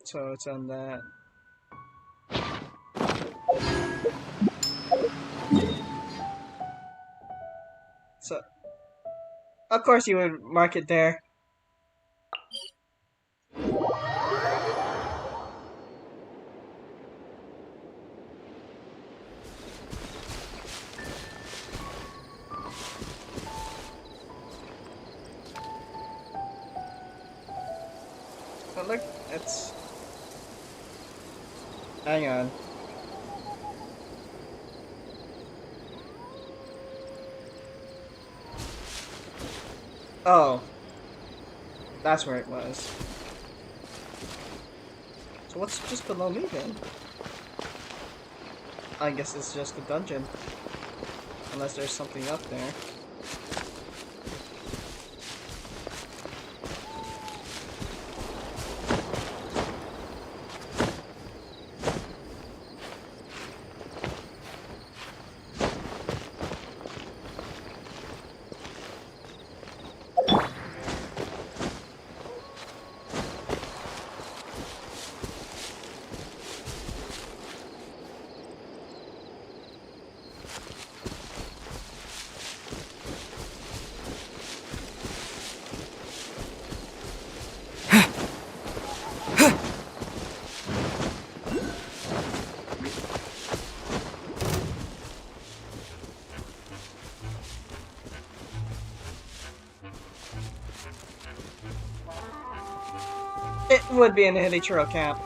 So it's on that. So, of course you would mark it there. But look, it's... hang on. Oh. That's where it was. So what's just below me then? I guess it's just a dungeon. Unless there's something up there. It would be an Hilichurl camp.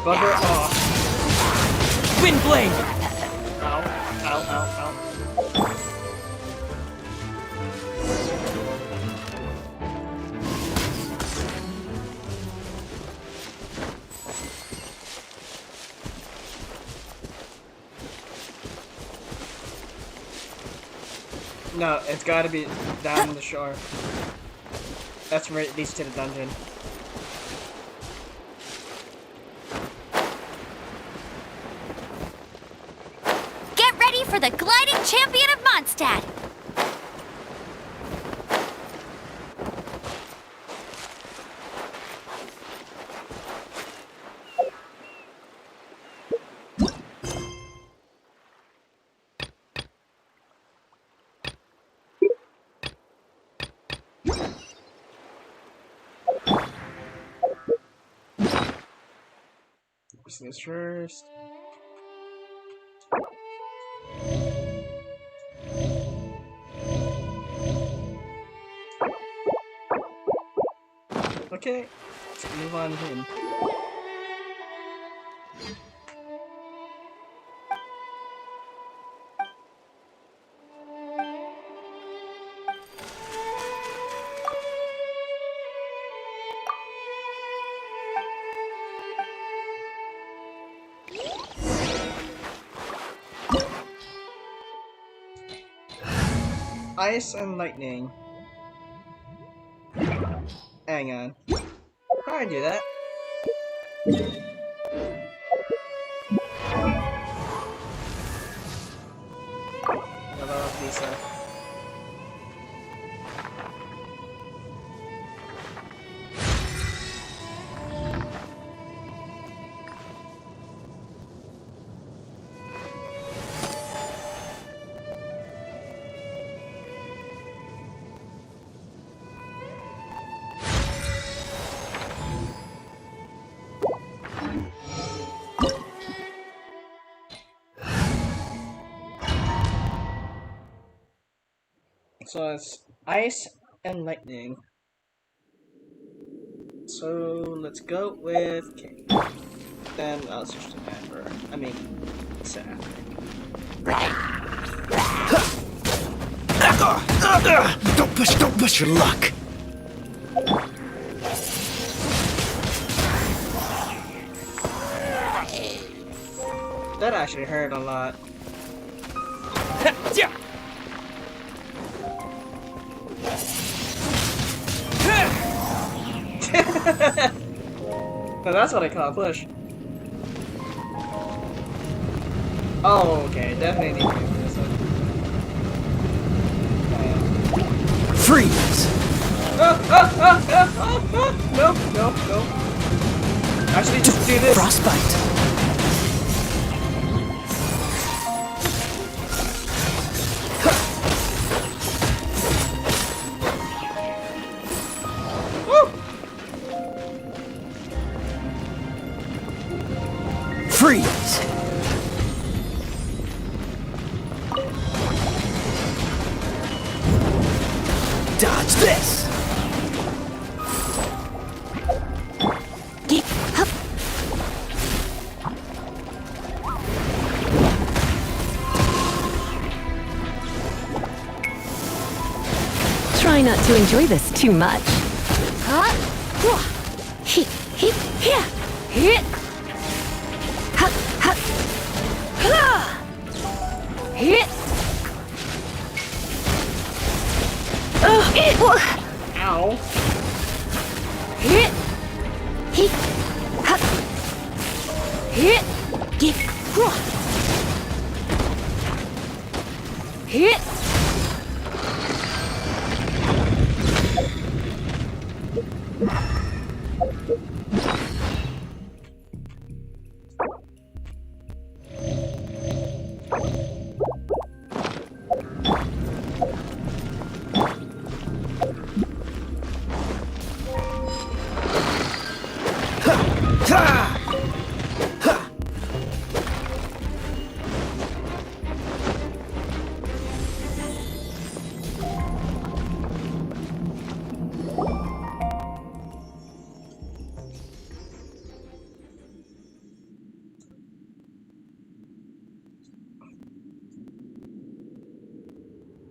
Bugger off. Wind blade! Ow, ow, ow, ow. No, it's gotta be down the shore. That's where it leads to the dungeon. Get ready for the gliding champion of Mondstadt! First things first. Okay, let's move on in. Ice and lightning. Hang on. How do I do that? Hello, Lisa. So it's ice and lightning. So let's go with King. Then I'll switch to Amber. I mean, Seth. Don't push your luck. That actually hurt a lot. But that's what I call a push. Oh, okay, definitely need to do this one. Freeze! No. Actually, just do this. Frostbite. Freeze! Dodge this! Try not to enjoy this too much. Ow.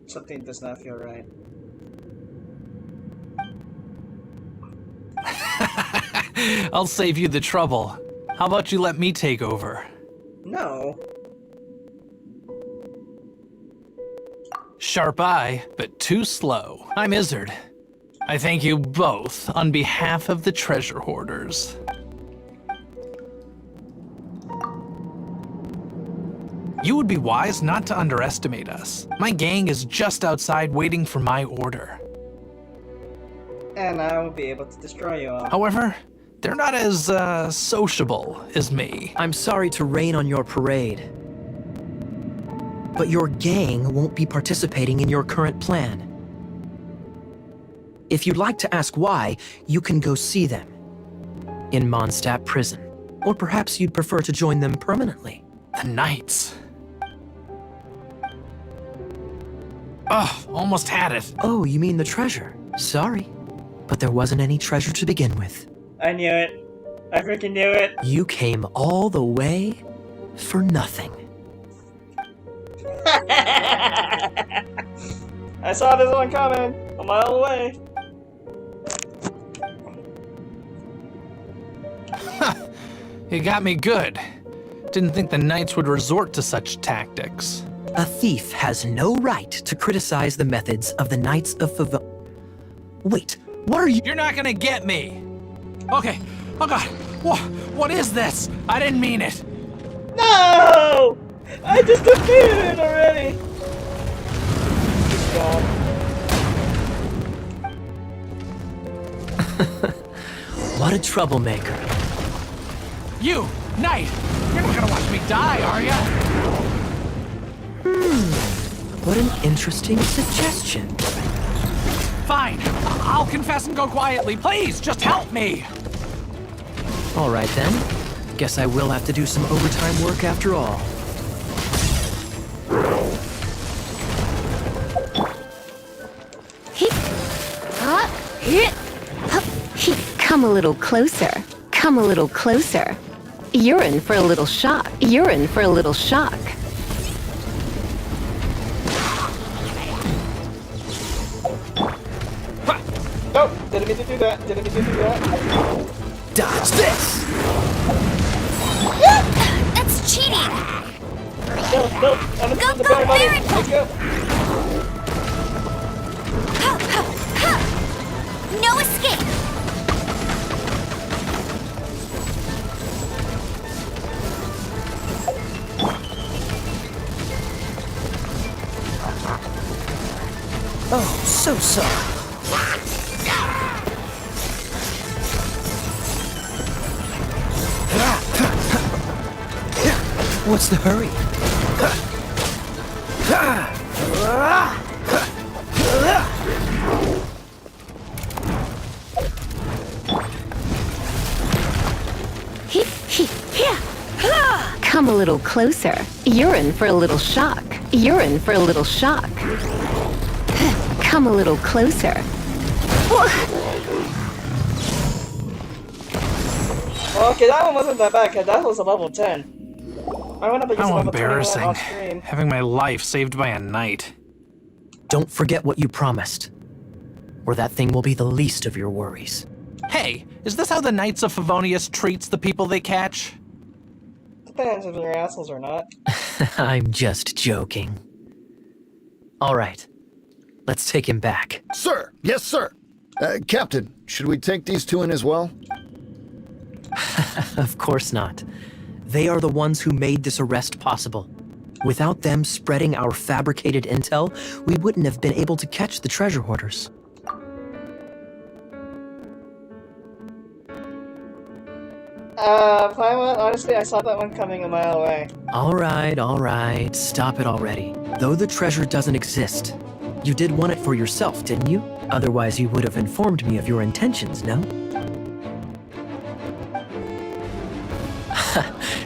Something does not feel right. I'll save you the trouble. How about you let me take over? No. Sharp eye, but too slow. I'm Izzard. I thank you both on behalf of the treasure hoarders. You would be wise not to underestimate us. My gang is just outside waiting for my order. And I will be able to destroy you all. However, they're not as, sociable as me. I'm sorry to rain on your parade, but your gang won't be participating in your current plan. If you'd like to ask why, you can go see them in Mondstadt prison. Or perhaps you'd prefer to join them permanently. The Knights. Ugh, almost had it. Oh, you mean the treasure? Sorry, but there wasn't any treasure to begin with. I knew it. I freaking knew it. You came all the way for nothing. I saw this one coming a mile away. You got me good. Didn't think the Knights would resort to such tactics. A thief has no right to criticize the methods of the Knights of Wait, what are you— You're not gonna get me! Okay, oh god, what is this? I didn't mean it. No! I just defeated it already! God. What a troublemaker. You, Knight! You're not gonna watch me die, are ya? What an interesting suggestion. Fine, I'll confess and go quietly. Please, just help me! All right then. Guess I will have to do some overtime work after all. Come a little closer. Come a little closer. You're in for a little shock. You're in for a little shock. Nope, didn't mean to do that. Didn't mean to do that. Dodge this! That's cheating! No, I'm Go, the go, fairy money. Baron! Let's go. No escape! Oh, so sorry. What's the hurry? Come a little closer. You're in for a little shock. You're in for a little shock. Come a little closer. Okay, that one wasn't that bad, because that was a level 10. I went up against How level 21 embarrassing. off screen. Having my life saved by a knight. Don't forget what you promised, or that thing will be the least of your worries. Hey, is this how the Knights of Favonius treats the people they catch? Depends if they're assholes or not. I'm just joking. All right, let's take him back. Sir! Yes, sir! Captain, should we take these two in as well? Of course not. They are the ones who made this arrest possible. Without them spreading our fabricated intel, we wouldn't have been able to catch the treasure hoarders. Paimon, honestly, I saw that one coming a mile away. All right, stop it already. Though the treasure doesn't exist, you did want it for yourself, didn't you? Otherwise you would have informed me of your intentions, no?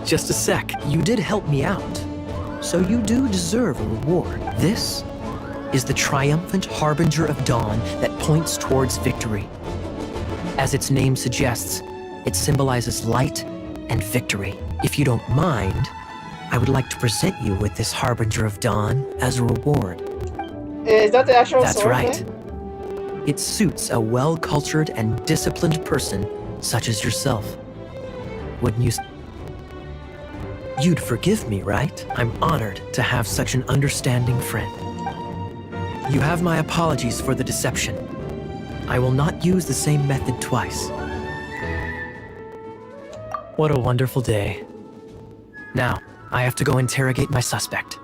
Just a sec, you did help me out. So you do deserve a reward. This is the triumphant Harbinger of Dawn that points towards victory. As its name suggests, it symbolizes light and victory. If you don't mind, I would like to present you with this Harbinger of Dawn as a reward. Is that the actual That's sword right. thing? It suits a well-cultured and disciplined person such as yourself. Wouldn't you? You'd forgive me, right? I'm honored to have such an understanding friend. You have my apologies for the deception. I will not use the same method twice. What a wonderful day. Now, I have to go interrogate my suspect.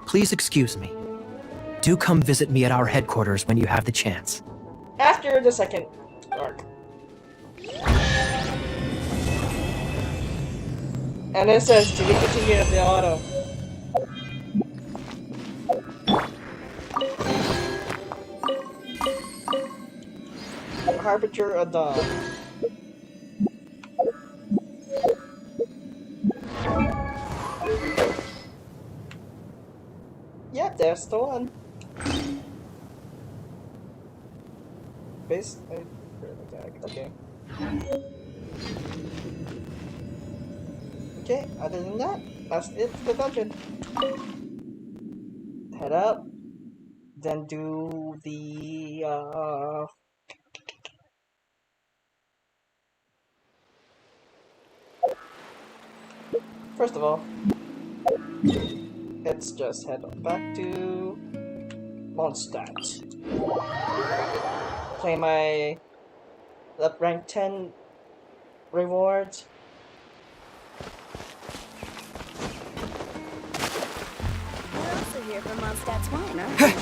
Please excuse me. Do come visit me at our headquarters when you have the chance. After the second arc. And it says to be continued at the auto. Harbinger of Dawn. Yep, that's the one. Base attack. Okay. Okay, other than that, that's it for the dungeon. Head up, then do the first of all, let's just head on back to Mondstadt. Play my rank 10 rewards. We're also here for Mondstadt's wine, aren't we?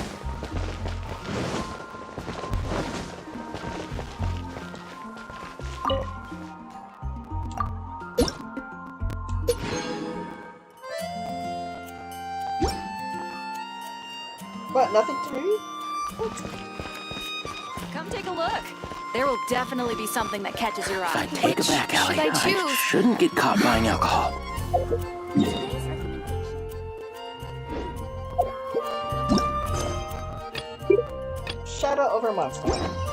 What, nothing to read? Come take a look. There will definitely be something that catches your eye. Take it back, Allie. Should I choose? Shouldn't get caught buying alcohol. Shadow over Mondstadt.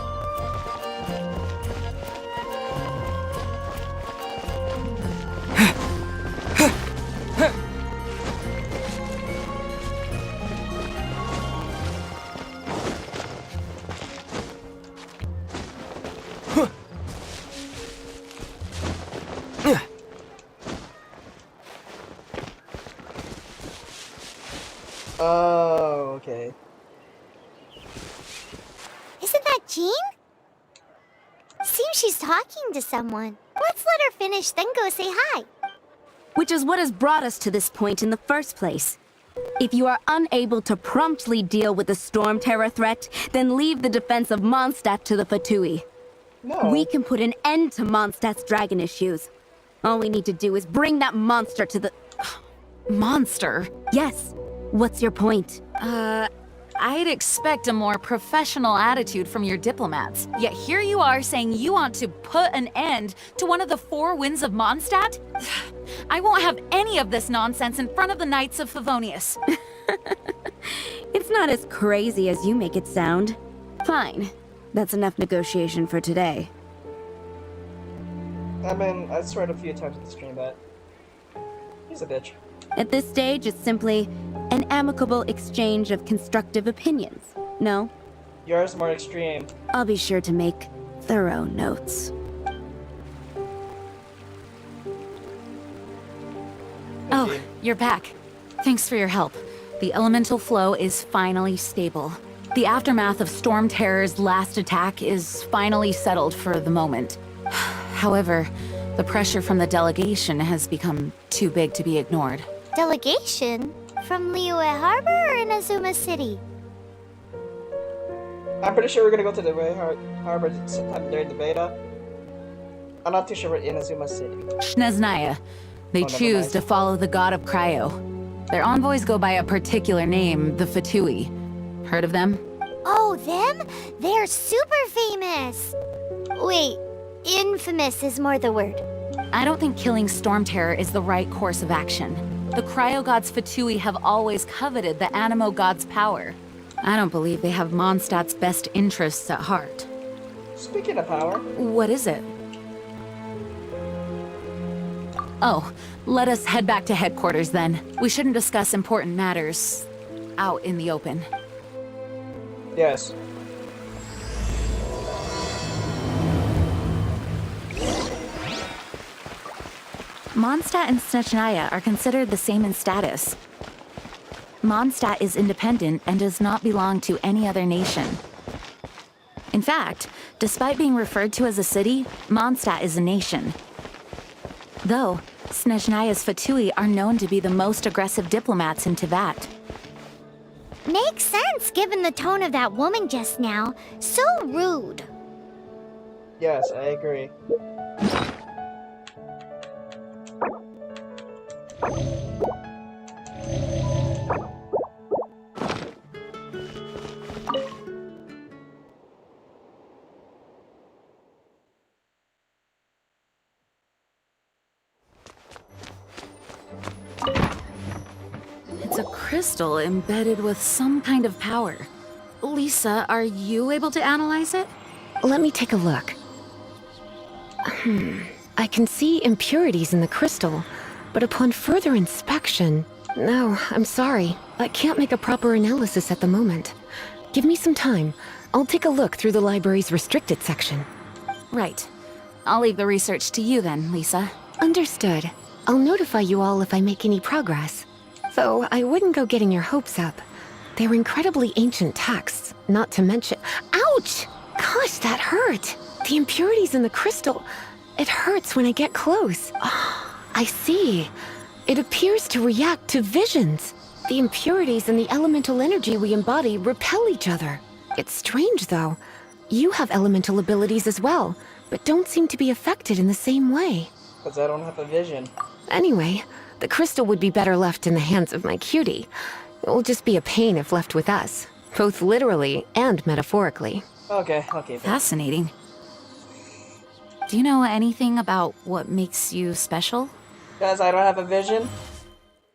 Oh, okay. Isn't that Jean? Seems she's talking to someone. Let's let her finish, then go say hi. Which is what has brought us to this point in the first place. If you are unable to promptly deal with the storm terror threat, then leave the defense of Mondstadt to the Fatui. No. We can put an end to Mondstadt's dragon issues. All we need to do is bring that monster to the... Monster? Yes. What's your point? I'd expect a more professional attitude from your diplomats. Yet here you are saying you want to put an end to one of the four winds of Mondstadt? I won't have any of this nonsense in front of the Knights of Favonius. It's not as crazy as you make it sound. Fine. That's enough negotiation for today. I mean, I swear it a few times at the stream that he's a bitch. At this stage, it's simply an amicable exchange of constructive opinions. No? Yours more extreme. I'll be sure to make thorough notes. Oh, you're back. Thanks for your help. The elemental flow is finally stable. The aftermath of Storm Terror's last attack is finally settled for the moment. However, the pressure from the delegation has become too big to be ignored. Delegation? From Liyue Harbor or Inazuma City? I'm pretty sure we're gonna go to the harbor sometime during the beta. I'm not too sure we're in Inazuma City. Shneznaya. They never choose mind. to follow the god of Cryo. Their envoys go by a particular name, the Fatui. Heard of them? Oh, them? They're super famous! Wait, infamous is more the word. I don't think killing Storm Terror is the right course of action. The Cryo God's Fatui have always coveted the Animo God's power. I don't believe they have Mondstadt's best interests at heart. Speaking of power, What is it? Oh, let us head back to headquarters then. We shouldn't discuss important matters out in the open. Yes. Mondstadt and Snezhnaya are considered the same in status. Mondstadt is independent and does not belong to any other nation. In fact, despite being referred to as a city, Mondstadt is a nation. Though, Snezhnaya's Fatui are known to be the most aggressive diplomats in Teyvat. Makes sense given the tone of that woman just now. So rude. Yes, I agree. It's a crystal embedded with some kind of power. Lisa, are you able to analyze it? Let me take a look. I can see impurities in the crystal, but upon further inspection... No, I'm sorry. I can't make a proper analysis at the moment. Give me some time. I'll take a look through the library's restricted section. Right. I'll leave the research to you then, Lisa. Understood. I'll notify you all if I make any progress. Though I wouldn't go getting your hopes up. They're incredibly ancient texts, not to mention... Ouch! Gosh, that hurt! The impurities in the crystal... It hurts when I get close. Oh, I see. It appears to react to visions. The impurities and the elemental energy we embody repel each other. It's strange, though. You have elemental abilities as well, but don't seem to be affected in the same way. Because I don't have a vision. Anyway, the crystal would be better left in the hands of my cutie. It will just be a pain if left with us, both literally and metaphorically. Okay. Fascinating. Do you know anything about what makes you special? Guys, I don't have a vision.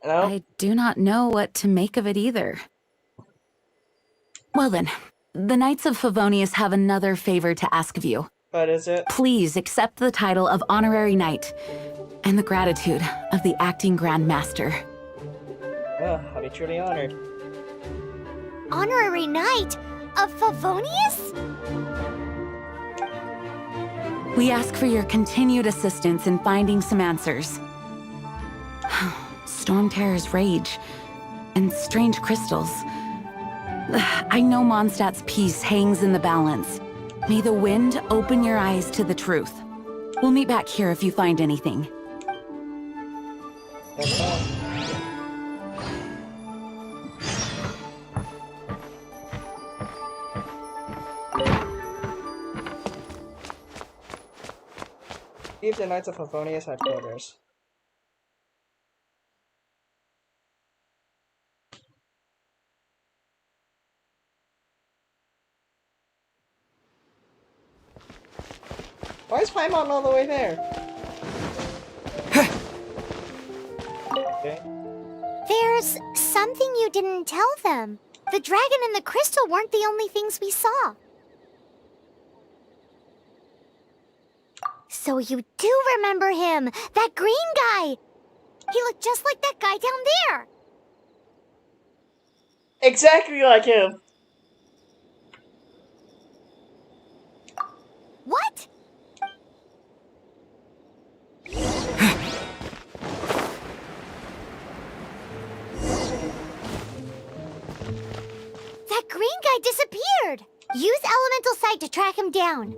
No? I do not know what to make of it either. Well then, the Knights of Favonius have another favor to ask of you. What is it? Please accept the title of Honorary Knight and the gratitude of the Acting Grand Master. Oh, I'll be truly honored. Honorary Knight of Favonius? We ask for your continued assistance in finding some answers. Storm Terror's rage and strange crystals. I know Mondstadt's peace hangs in the balance. May the wind open your eyes to the truth. We'll meet back here if you find anything. Leave the Knights of Favonius headquarters. Why is Paimon all the way there? Okay. There's something you didn't tell them. The dragon and the crystal weren't the only things we saw. So you do remember him! That green guy! He looked just like that guy down there! Exactly like him! What? That green guy disappeared! Use Elemental Sight to track him down.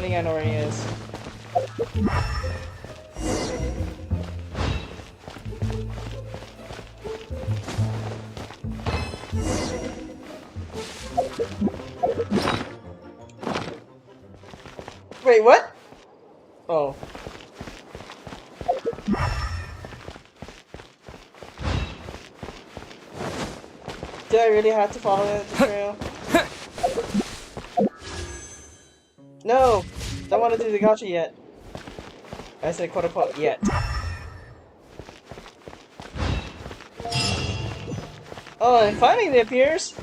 think I know where he is. Wait, what? Oh. Did I really have to follow the trail? No! Don't want to do the gacha yet. I said quote unquote yet. Oh, and finally it appears!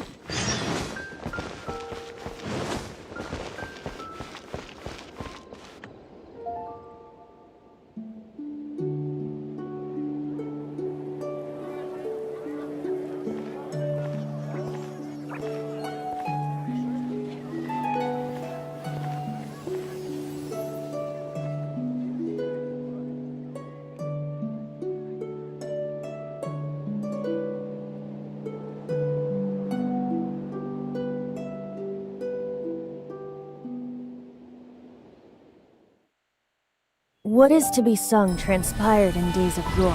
What is to be sung transpired in days of yore,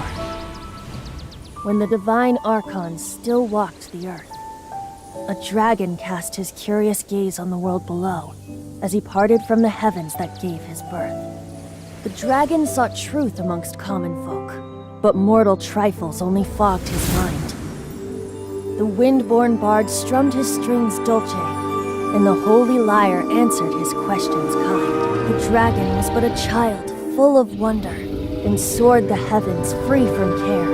when the divine archons still walked the earth. A dragon cast his curious gaze on the world below, as he parted from the heavens that gave his birth. The dragon sought truth amongst common folk, but mortal trifles only fogged his mind. The wind-born bard strummed his strings dolce, and the holy lyre answered his questions kind. The dragon was but a child, full of wonder, and soared the heavens free from care.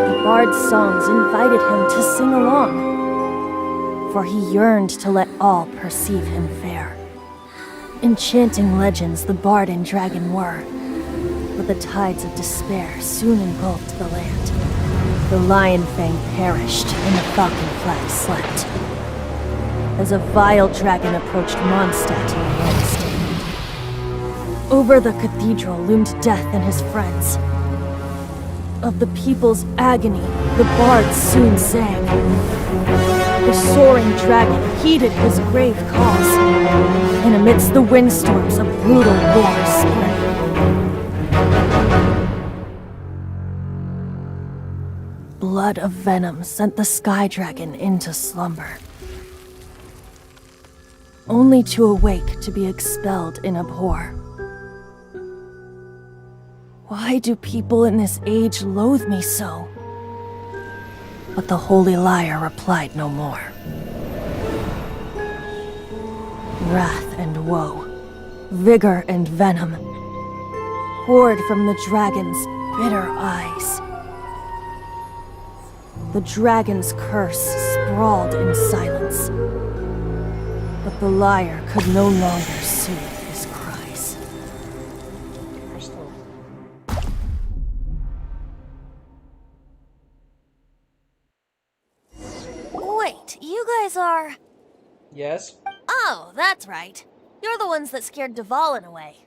The bard's songs invited him to sing along, for he yearned to let all perceive him fair. Enchanting legends the bard and dragon were, but the tides of despair soon engulfed the land. The lion fang perished, and the falcon flag slept, as a vile dragon approached Mondstadt in the Wednesday. Over the cathedral loomed death and his friends. Of the people's agony, the bard soon sang. The soaring dragon heeded his grave cause, and amidst the windstorms a brutal war spread. Blood of venom sent the sky dragon into slumber, only to awake to be expelled in abhor. Why do people in this age loathe me so? But the holy lyre replied no more. Wrath and woe, vigor and venom, poured from the dragon's bitter eyes. The dragon's curse sprawled in silence, but the lyre could no longer soothe his cries. Wait, you guys are... Yes? Oh, that's right. You're the ones that scared Dvalin away.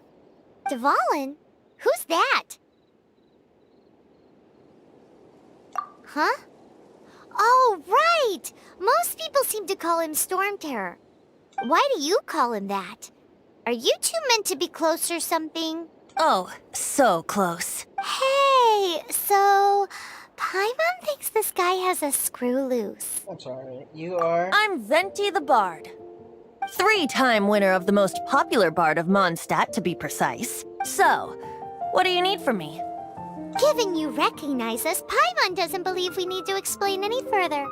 Dvalin? Who's that? Huh? Oh, right! Most people seem to call him Storm Terror. Why do you call him that? Are you two meant to be close or something? Oh, so close. Hey, so... Paimon thinks this guy has a screw loose. That's alright. You are... I'm Venti the Bard. 3-time winner of the most popular bard of Mondstadt, to be precise. So, what do you need from me? Given you recognize us, Paimon doesn't believe we need to explain any further.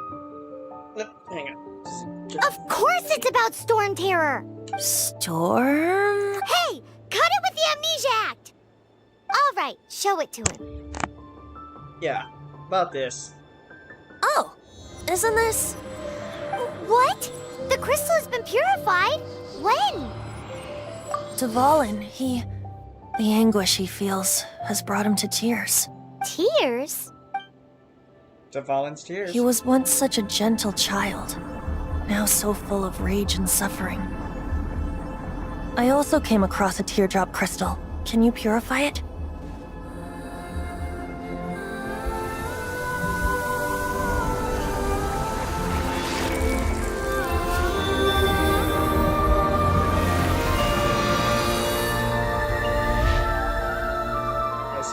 Hang on. Of course it's about Storm Terror! Storm? Hey! Cut it with the Amnesia Act! Alright, show it to him. Yeah, about this. Oh, isn't this... What? The crystal has been purified? When? Dvalin, the anguish he feels has brought him to tears. Tears? Dvalin's tears. He was once such a gentle child, now so full of rage and suffering. I also came across a teardrop crystal. Can you purify it?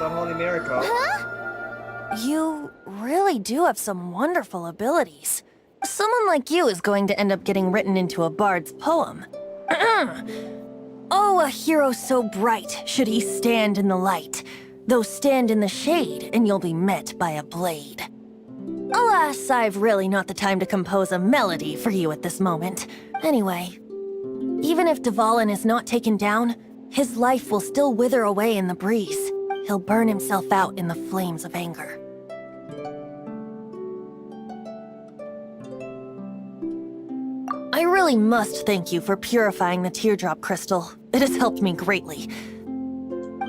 some holy miracle. Huh? You really do have some wonderful abilities. Someone like you is going to end up getting written into a bard's poem. Oh, a hero so bright, should he stand in the light. Though stand in the shade, and you'll be met by a blade. Alas, I've really not the time to compose a melody for you at this moment. Anyway, even if Dvalin is not taken down, his life will still wither away in the breeze. He'll burn himself out in the flames of anger. I really must thank you for purifying the teardrop crystal. It has helped me greatly.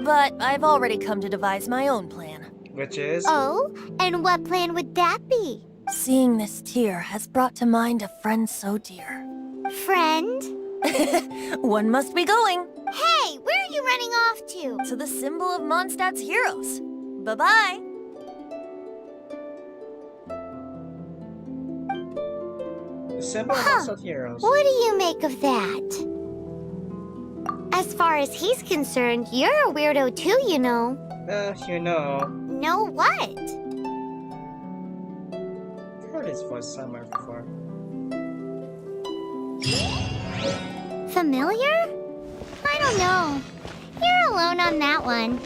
But I've already come to devise my own plan. Which is? Oh, and what plan would that be? Seeing this tear has brought to mind a friend so dear. Friend? One must be going. Hey, where are you running off to? To the symbol of Mondstadt's heroes. Bye-bye. The symbol of Mondstadt heroes. What do you make of that? As far as he's concerned, you're a weirdo too, you know. You know. Know what? I've heard his voice somewhere before. Familiar? I don't know. You're alone on that one.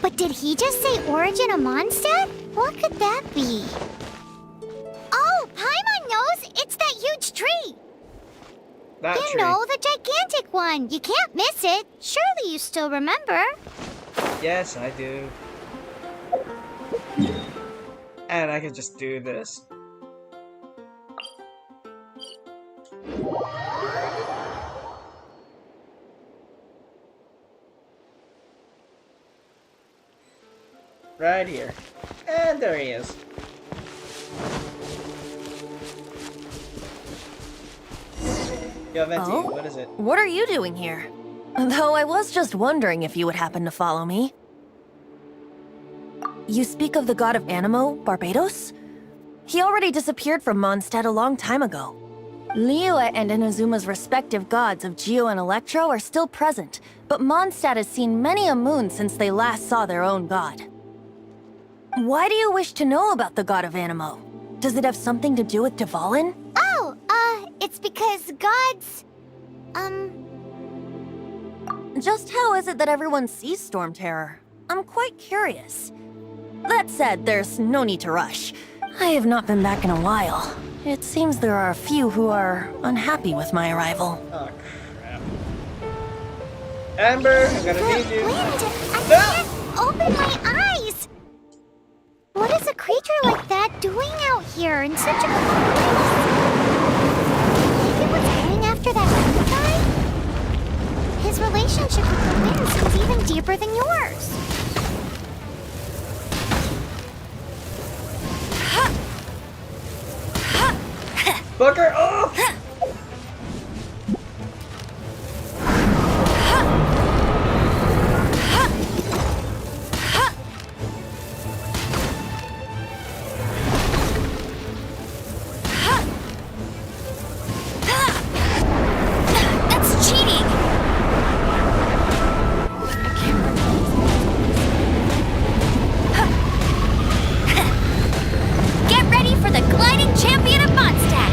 But did he just say origin of Mondstadt? What could that be? Oh, Paimon knows! It's that huge tree! That you tree. know, the gigantic one. You can't miss it. Surely you still remember. Yes, I do. And I can just do this. Right here. And there he is. Yo, Venti, Oh? what is it? What are you doing here? Though I was just wondering if you would happen to follow me. You speak of the god of Animo, Barbados? He already disappeared from Mondstadt a long time ago. Liyue and Inazuma's respective gods of Geo and Electro are still present, but Mondstadt has seen many a moon since they last saw their own god. Why do you wish to know about the god of Animo? Does it have something to do with Dvalin? Oh, it's because gods... Just how is it that everyone sees Storm Terror? I'm quite curious. That said, there's no need to rush. I have not been back in a while. It seems there are a few who are unhappy with my arrival. Oh, crap. Amber, I'm gonna need you. Wind! I can't open my eyes! What is a creature like that doing out here in such a cold place? Maybe what's going after that wind guy? His relationship with the wind seems even deeper than yours. Bugger off! That's cheating! Get ready for the gliding champion of Mondstadt!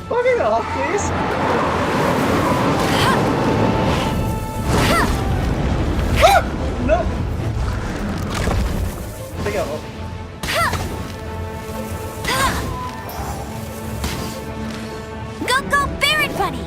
Bugger it off, please! No! They go. Go, go, Baron Bunny!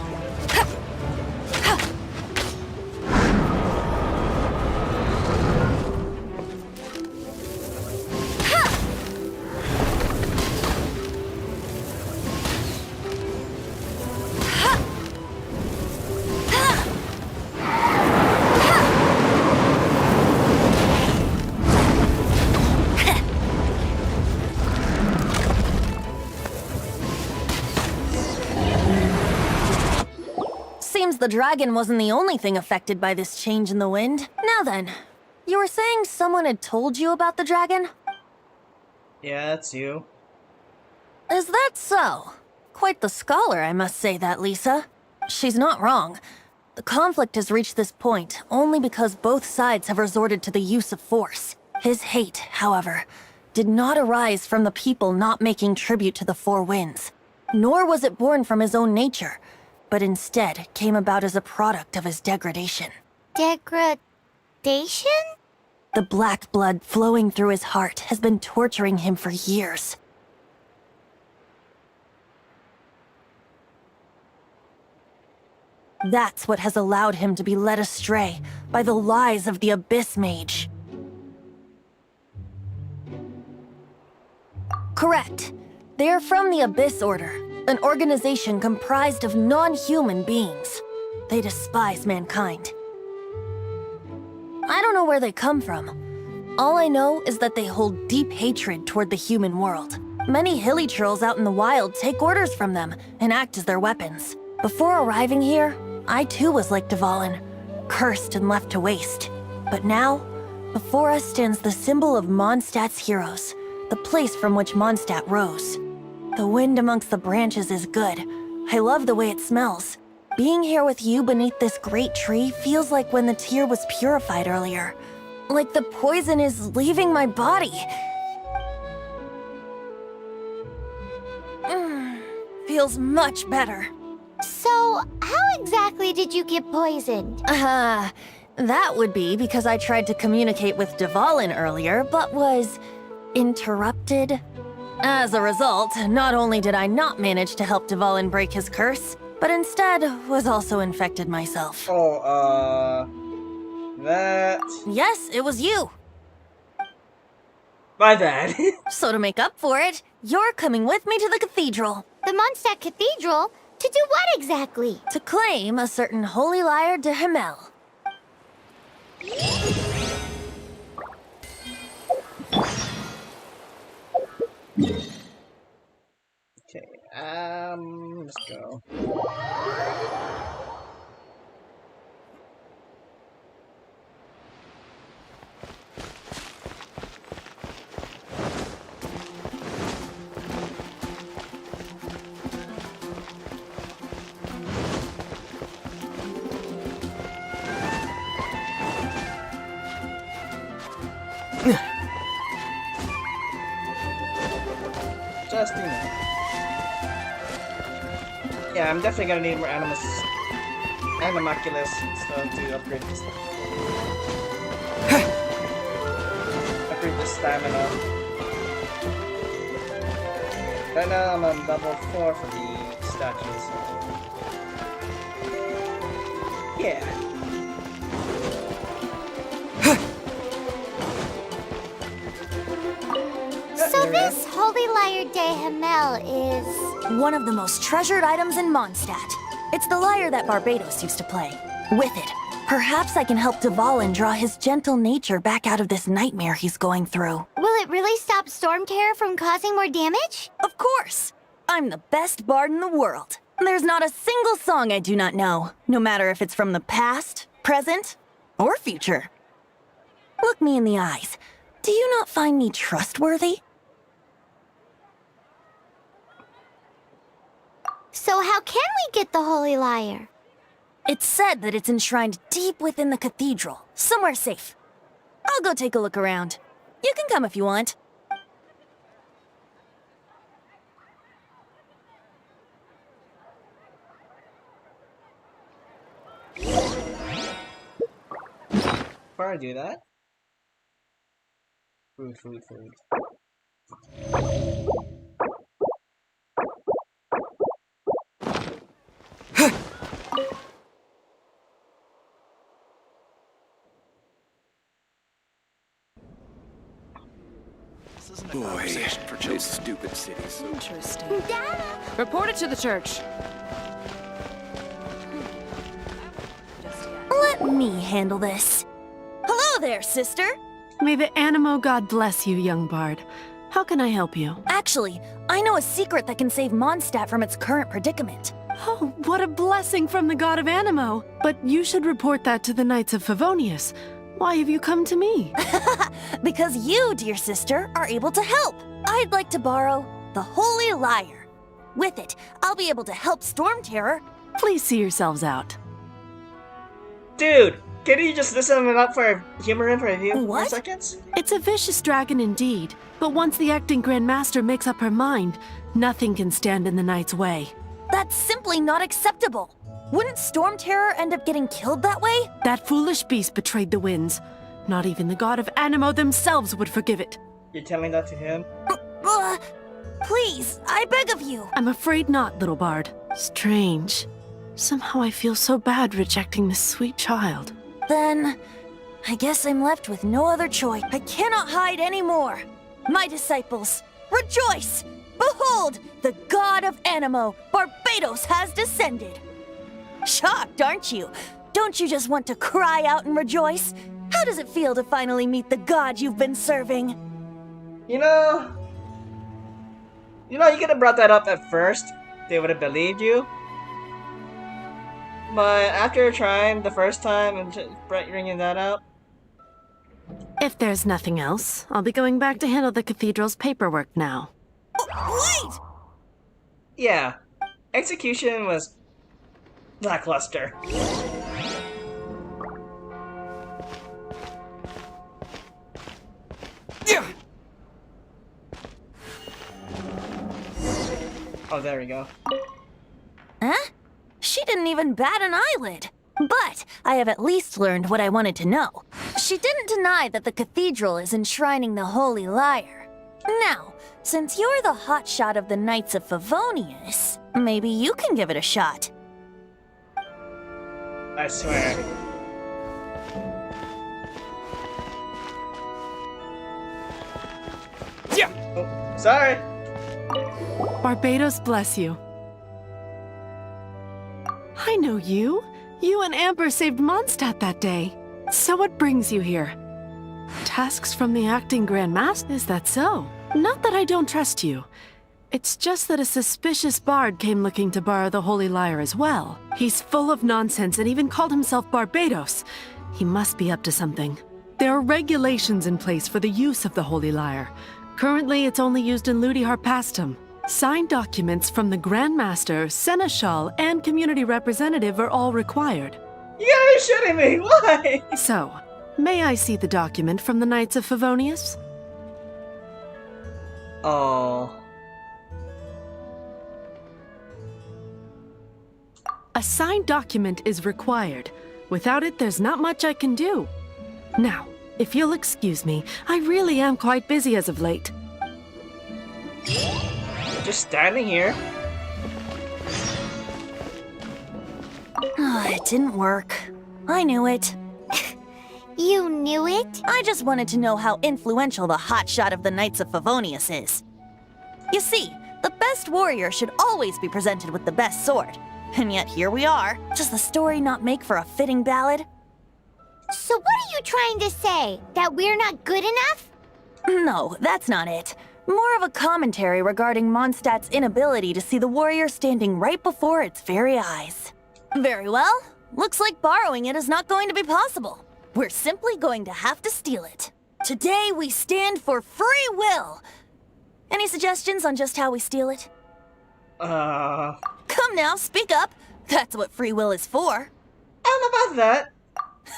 the dragon wasn't the only thing affected by this change in the wind. Now then, you were saying someone had told you about the dragon? Yeah, that's you. Is that so? Quite the scholar, I must say that, Lisa. She's not wrong. The conflict has reached this point only because both sides have resorted to the use of force. His hate, however, did not arise from the people not making tribute to the Four Winds. Nor was it born from his own nature, but instead came about as a product of his degradation. Degradation? The black blood flowing through his heart has been torturing him for years. That's what has allowed him to be led astray by the lies of the Abyss Mage. Correct. They are from the Abyss Order, an organization comprised of non-human beings. They despise mankind. I don't know where they come from. All I know is that they hold deep hatred toward the human world. Many hilly trolls out in the wild take orders from them and act as their weapons. Before arriving here, I too was like Dvalin, cursed and left to waste. But now, before us stands the symbol of Mondstadt's heroes, the place from which Mondstadt rose. The wind amongst the branches is good. I love the way it smells. Being here with you beneath this great tree feels like when the tear was purified earlier. Like the poison is leaving my body. Feels much better. So, how exactly did you get poisoned? That would be because I tried to communicate with Dvalin earlier, but was interrupted. As a result, not only did I not manage to help Dvalin break his curse, but instead was also infected myself. That... Yes, it was you. My bad. So to make up for it, you're coming with me to the cathedral. The Mondstadt Cathedral? To do what exactly? To claim a certain holy lyre de Himmel. Okay, let's go. Just enough. Yeah, I'm definitely gonna need more animaculus stuff to upgrade this. Upgrade the stamina. Right now I'm on level 4 for the statues. Yeah. So this holy lyre de Himmel is... one of the most treasured items in Mondstadt. It's the lyre that Barbados used to play. With it, perhaps I can help Dvalin draw his gentle nature back out of this nightmare he's going through. Will it really stop Storm Terror from causing more damage? Of course! I'm the best bard in the world. There's not a single song I do not know, no matter if it's from the past, present, or future. Look me in the eyes. Do you not find me trustworthy? So how can we get the holy lyre? It's said that it's enshrined deep within the cathedral, somewhere safe. I'll go take a look around. You can come if you want. Before I do that... Food. Boy, those stupid cities. Interesting. Dada! Report it to the church. Let me handle this. Hello there, sister! May the Animo God bless you, young bard. How can I help you? Actually, I know a secret that can save Mondstadt from its current predicament. Oh, what a blessing from the god of Animo! But you should report that to the Knights of Favonius. Why have you come to me? Because you, dear sister, are able to help. I'd like to borrow the Holy Lyre. With it, I'll be able to help Storm Terror. Please see yourselves out. Dude, can you just listen him up for humor in for a few more seconds? It's a vicious dragon indeed, but once the acting Grand Master makes up her mind, nothing can stand in the knight's way. That's simply not acceptable. Wouldn't Storm Terror end up getting killed that way? That foolish beast betrayed the winds. Not even the god of Animo themselves would forgive it. You're telling that to him? Please, I beg of you. I'm afraid not, little bard. Strange. Somehow I feel so bad rejecting this sweet child. Then, I guess I'm left with no other choice. I cannot hide anymore. My disciples, rejoice! Behold, the god of Animo, Barbados, has descended. Shocked, aren't you? Don't you just want to cry out and rejoice? How does it feel to finally meet the god you've been serving? You know, you could have brought that up at first. They would have believed you. But after trying the first time and bringing that out... If there's nothing else, I'll be going back to handle the cathedral's paperwork now. Wait! Yeah, execution was lackluster. Oh, there we go. Huh? She didn't even bat an eyelid. But I have at least learned what I wanted to know. She didn't deny that the cathedral is enshrining the Holy Lyre. Now, since you're the hotshot of the Knights of Favonius, maybe you can give it a shot. I swear. Yeah. Oh, sorry. Barbados bless you. I know you. You and Amber saved Mondstadt that day. So what brings you here? Tasks from the acting Grand Master? Is that so? Not that I don't trust you. It's just that a suspicious bard came looking to borrow the Holy Lyre as well. He's full of nonsense and even called himself Barbados. He must be up to something. There are regulations in place for the use of the Holy Lyre. Currently, it's only used in Ludi Harpastum. Signed documents from the Grand Master, Seneschal, and Community Representative are all required. You gotta be shitting me! Why? So, may I see the document from the Knights of Favonius? Oh. A signed document is required. Without it, there's not much I can do. Now, if you'll excuse me, I really am quite busy as of late. Just standing here. It didn't work. I knew it. You knew it? I just wanted to know how influential the hotshot of the Knights of Favonius is. You see, the best warrior should always be presented with the best sword. And yet here we are. Does the story not make for a fitting ballad? So what are you trying to say? That we're not good enough? No, that's not it. More of a commentary regarding Mondstadt's inability to see the warrior standing right before its very eyes. Very well. Looks like borrowing it is not going to be possible. We're simply going to have to steal it. Today we stand for free will. Any suggestions on just how we steal it? Come now, speak up. That's what free will is for. I don't know about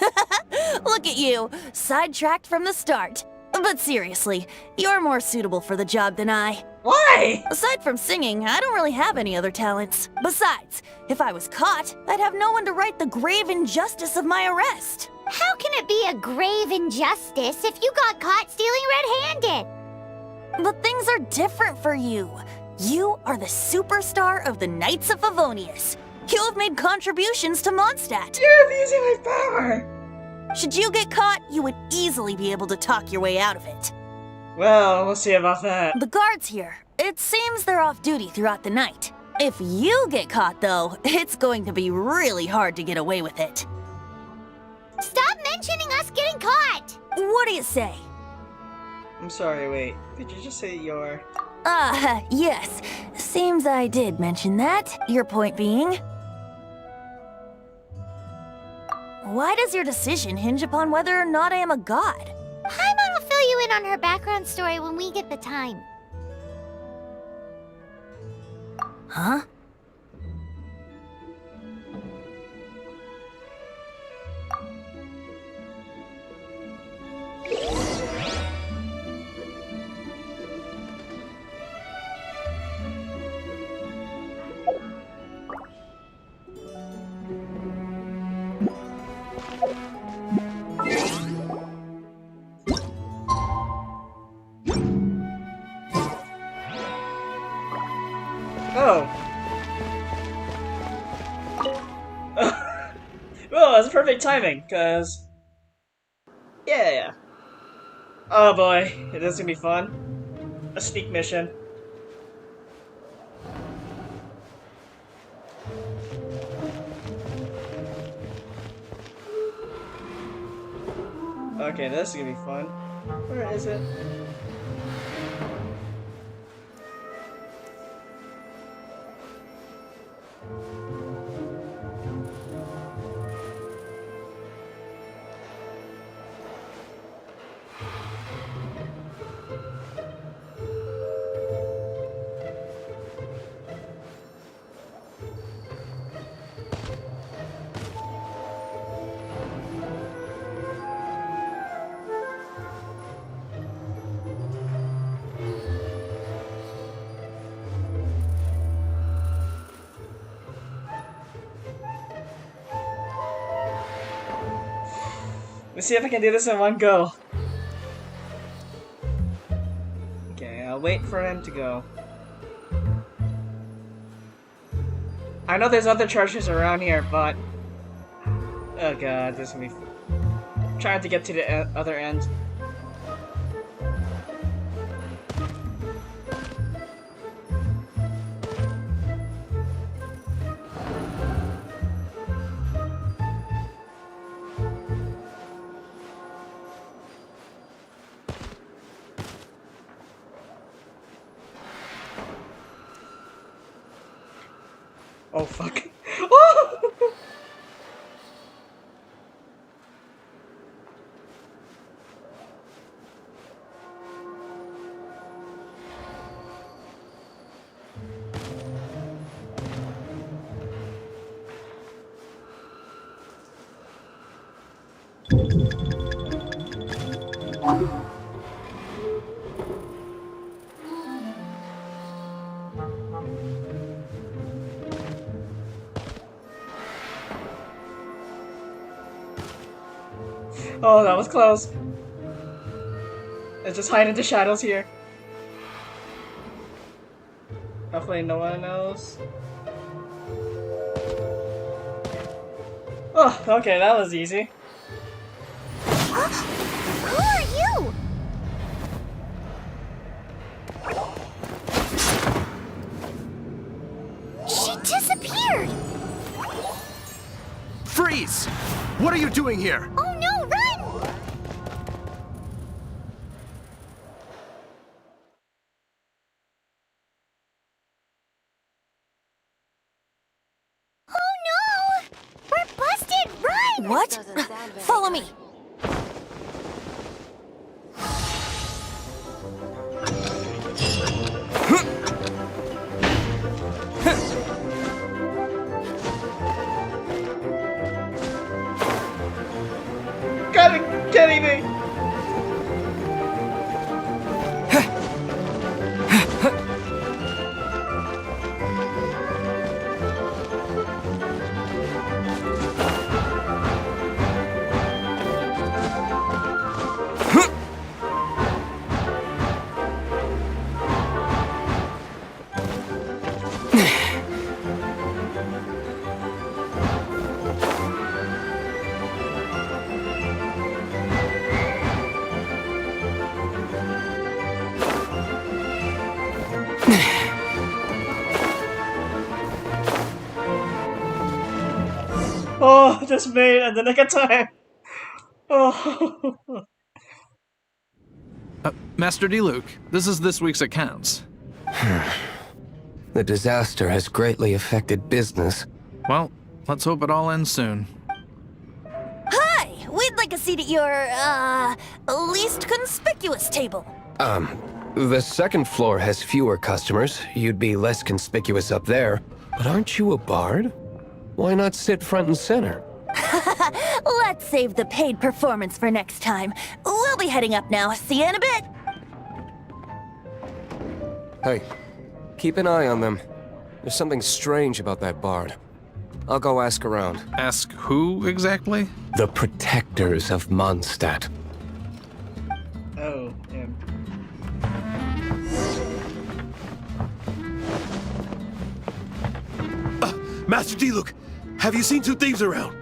that. Look at you, sidetracked from the start. But seriously, you're more suitable for the job than I. Why? Aside from singing, I don't really have any other talents. Besides, if I was caught, I'd have no one to right the grave injustice of my arrest. How can it be a grave injustice if you got caught stealing red-handed? But things are different for you. You are the superstar of the Knights of Favonius. You have made contributions to Mondstadt. You're abusing my power. Should you get caught, you would easily be able to talk your way out of it. Well, we'll see about that. The guards here, it seems they're off duty throughout the night. If you get caught, though, it's going to be really hard to get away with it. Stop mentioning us getting caught! What do you say? I'm sorry, wait. Did you just say your... Yes. Seems I did mention that. Your point being? Why does your decision hinge upon whether or not I am a god? Paimon will fill you in on her background story when we get the time. Huh? Oh. Well, that's perfect timing, cause yeah. Oh boy, it is gonna be fun. A sneak mission. Okay, this is gonna be fun. Where is it? Let's see if I can do this in one go. Okay, I'll wait for him to go. I know there's other treasures around here, but... Oh god, this is gonna be... Trying to get to the other end. Oh fuck. Oh! Oh, that was close. Let's just hide in the shadows here. Hopefully no one knows. Oh, okay, that was easy. Who are you? She disappeared! Freeze! What are you doing here? Oh no, run! Oh no! We're busted! Run! What? Follow me! Kidding me! Oh, just made it at the nick of time. Oh. Master D. Luke, this is this week's accounts. The disaster has greatly affected business. Well, let's hope it all ends soon. Hi! We'd like a seat at your, least conspicuous table. The second floor has fewer customers. You'd be less conspicuous up there. But aren't you a bard? Why not sit front and center? Let's save the paid performance for next time. We'll be heading up now. See you in a bit. Hey, keep an eye on them. There's something strange about that bard. I'll go ask around. Ask who exactly? The protectors of Mondstadt. Oh, him. Master Diluc, have you seen two thieves around?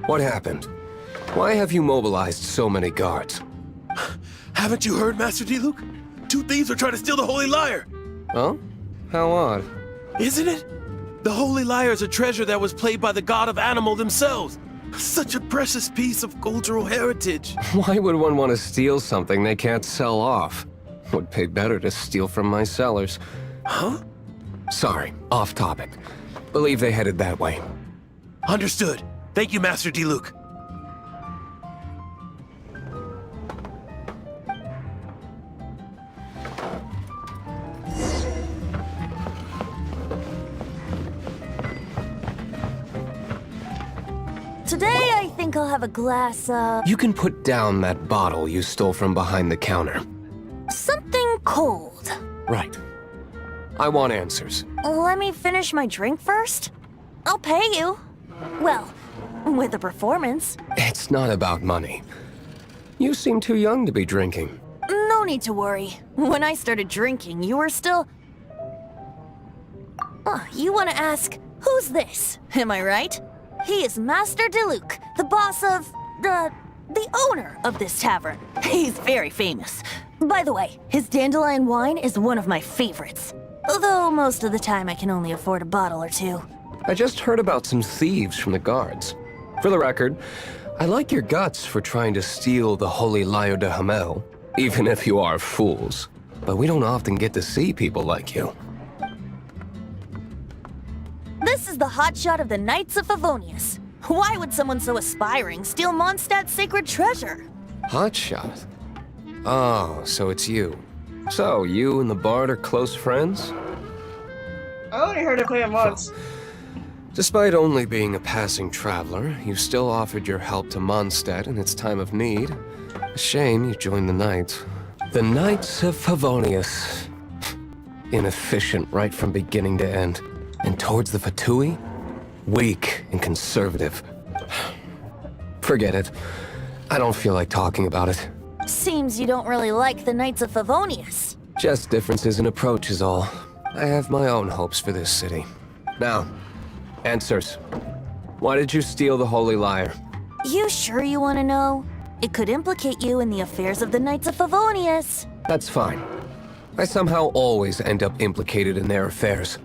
What happened? Why have you mobilized so many guards? Haven't you heard, Master Diluc? Two thieves are trying to steal the Holy Lyre. Oh? How odd. Isn't it? The Holy Lyre is a treasure that was played by the god of animal themselves. Such a precious piece of cultural heritage. Why would one want to steal something they can't sell off? Would pay better to steal from my sellers. Huh? Sorry, off topic. Believe they headed that way. Understood. Thank you, Master Diluc. Today, I think I'll have a glass of... You can put down that bottle you stole from behind the counter. something cold. Right. I want answers. Let me finish my drink first. I'll pay you. Well, with a performance. It's not about money. You seem too young to be drinking. No need to worry. When I started drinking, you were still... you want to ask, who's this? Am I right? He is Master Diluc, the boss of... the owner of this tavern. He's very famous. By the way, his dandelion wine is one of my favorites. Although most of the time I can only afford a bottle or two. I just heard about some thieves from the guards. For the record, I like your guts for trying to steal the Holy Lyre de Hamel, even if you are fools. But we don't often get to see people like you. This is the hotshot of the Knights of Favonius. Why would someone so aspiring steal Mondstadt's sacred treasure? Hotshot? Oh, so it's you. So, you and the bard are close friends? I only heard it play it once. Despite only being a passing traveler, you still offered your help to Mondstadt in its time of need. A shame you joined the Knights. The Knights of Favonius. Inefficient right from beginning to end. And towards the Fatui? Weak and conservative. Forget it. I don't feel like talking about it. Seems you don't really like the Knights of Favonius. Just differences in approach is all. I have my own hopes for this city. Now, answers. Why did you steal the Holy Lyre? You sure you want to know? It could implicate you in the affairs of the Knights of Favonius. That's fine. I somehow always end up implicated in their affairs.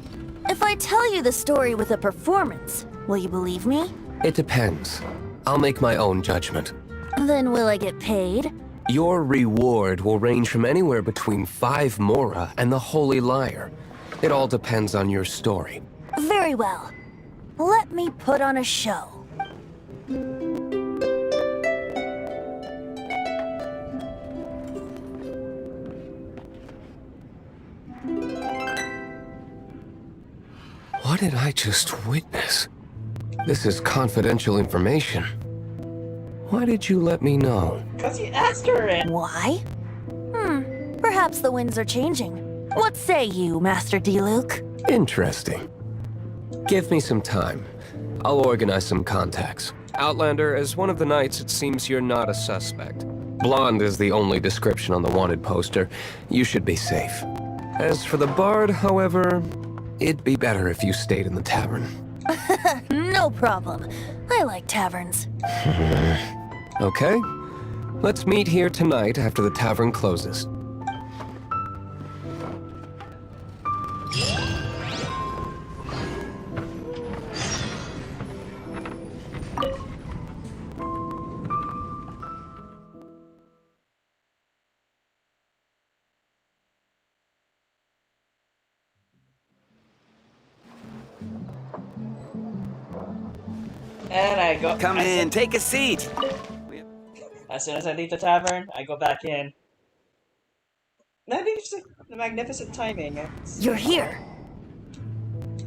If I tell you the story with a performance, will you believe me? It depends. I'll make my own judgment. Then will I get paid? Your reward will range from anywhere between 5 mora and the Holy Lyre. It all depends on your story. Very well. Let me put on a show. What did I just witness? This is confidential information. Why did you let me know? Because you asked her it. Why? Perhaps the winds are changing. What say you, Master Diluc? Interesting. Give me some time. I'll organize some contacts. Outlander, as one of the knights, it seems you're not a suspect. Blonde is the only description on the wanted poster. You should be safe. As for the bard, however, it'd be better if you stayed in the tavern. No problem. I like taverns. Okay. Let's meet here tonight after the tavern closes. And I go. Come in, take a seat. As soon as I leave the tavern, I go back in. The magnificent timing. You're here.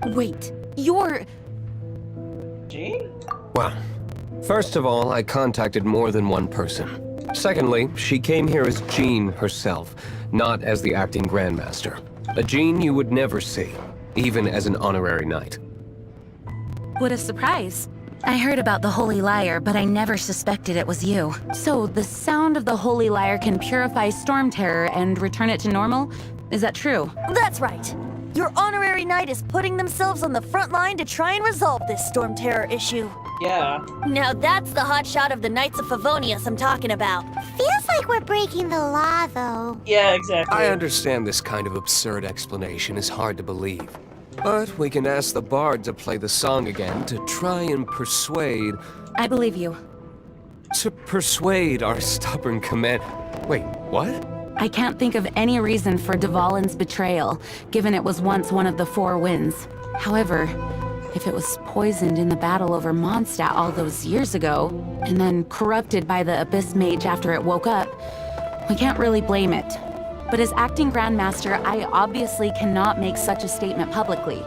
Wait, you're... Jean? Well, first of all, I contacted more than one person. Secondly, she came here as Jean herself, not as the acting Grandmaster. A Jean you would never see, even as an honorary knight. What a surprise. I heard about the Holy Lyre, but I never suspected it was you. So, the sound of the Holy Lyre can purify Storm Terror and return it to normal? Is that true? That's right. Your honorary knight is putting themselves on the front line to try and resolve this Storm Terror issue. Yeah. Now that's the hotshot of the Knights of Favonius I'm talking about. Feels like we're breaking the law, though. Yeah, exactly. I understand this kind of absurd explanation is hard to believe. But we can ask the bard to play the song again to try and persuade... I believe you. To persuade our stubborn command... Wait, what? I can't think of any reason for Dvalin's betrayal, given it was once one of the Four Winds. However, if it was poisoned in the battle over Mondstadt all those years ago, and then corrupted by the Abyss Mage after it woke up, we can't really blame it. But as acting Grandmaster, I obviously cannot make such a statement publicly.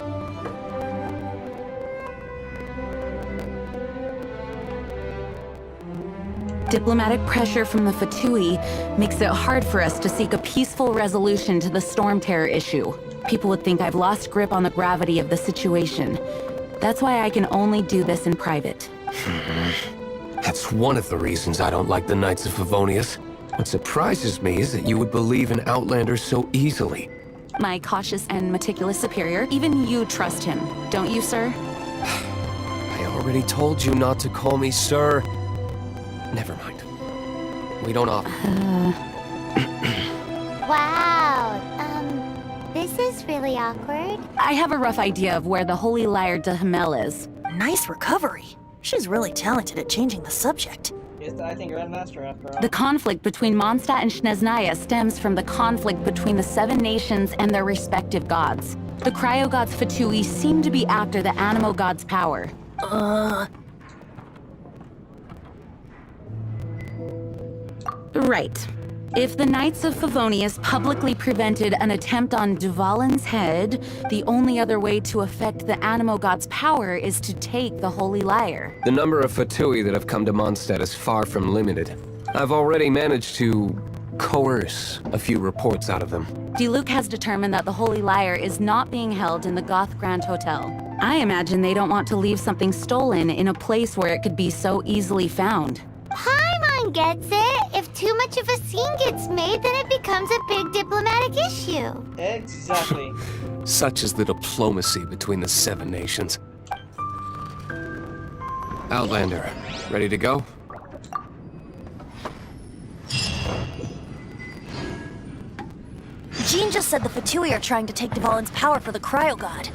Diplomatic pressure from the Fatui makes it hard for us to seek a peaceful resolution to the Storm Terror issue. People would think I've lost grip on the gravity of the situation. That's why I can only do this in private. That's one of the reasons I don't like the Knights of Favonius. What surprises me is that you would believe in Outlanders so easily. My cautious and meticulous superior, even you trust him, don't you, sir? I already told you not to call me sir. Never mind. We don't often. Wow, this is really awkward. I have a rough idea of where the Holy Lyre de Himmel is. Nice recovery. She's really talented at changing the subject. Yes, I think Grandmaster after all. The conflict between Mondstadt and Snezhnaya stems from the conflict between the Seven Nations and their respective gods. The cryo-gods Fatui seem to be after the Animo god's power. Right. If the Knights of Favonius publicly prevented an attempt on Dvalin's head, the only other way to affect the Animo god's power is to take the Holy Lyre. The number of Fatui that have come to Mondstadt is far from limited. I've already managed to coerce a few reports out of them. Diluc has determined that the Holy Lyre is not being held in the Goth Grand Hotel. I imagine they don't want to leave something stolen in a place where it could be so easily found. Paimon gets it. If too much of a scene gets made, then it becomes a big diplomatic issue. Exactly. Such is the diplomacy between the Seven Nations. Outlander, ready to go? Jean just said the Fatui are trying to take Dvalin's power for the Cryo God.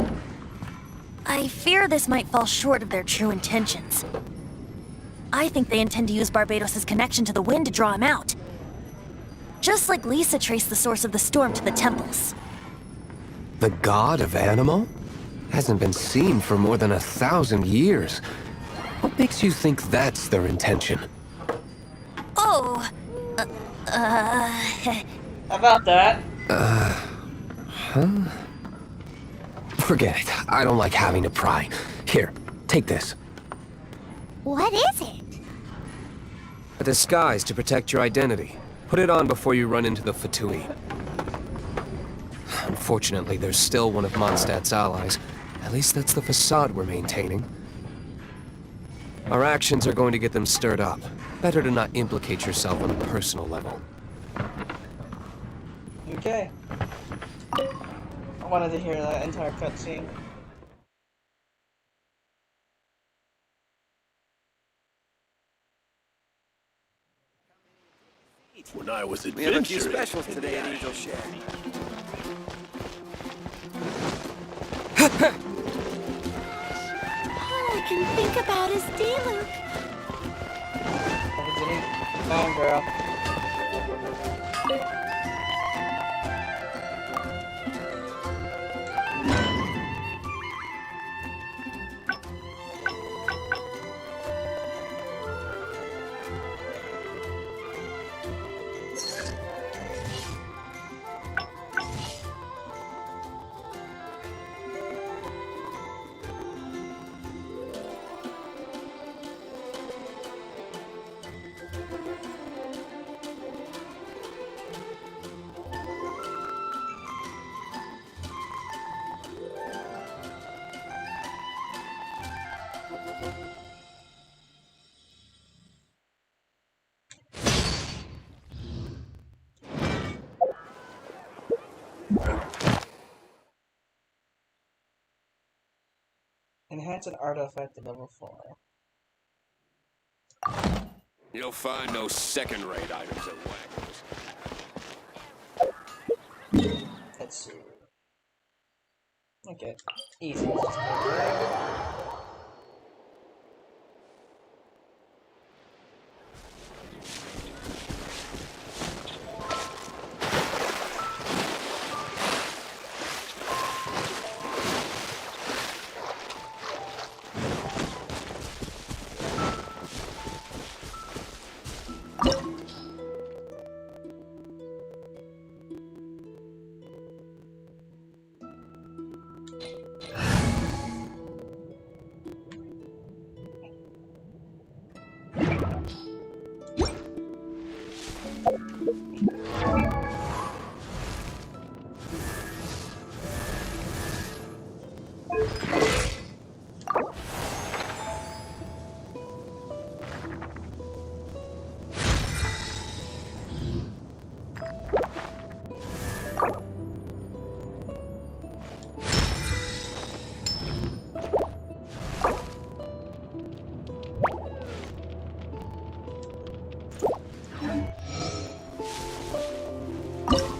I fear this might fall short of their true intentions. I think they intend to use Barbados' connection to the wind to draw him out. Just like Lisa traced the source of the storm to the temples. The god of Animo? Hasn't been seen for more than 1,000 years. What makes you think that's their intention? Oh, How about that? Huh? Forget it. I don't like having to pry. Here, take this. What is it? A disguise to protect your identity. Put it on before you run into the Fatui. Unfortunately, there's still one of Mondstadt's allies. At least that's the facade we're maintaining. Our actions are going to get them stirred up. Better to not implicate yourself on a personal level. Okay. I wanted to hear that entire cutscene. When I was We have a few adventuring. specials today at Angel Share. All I can think about is Diluc. Come on, girl. Enhance an artifact at level 4. You'll find no second-rate items at Wagner's. Let's see. Okay, easy.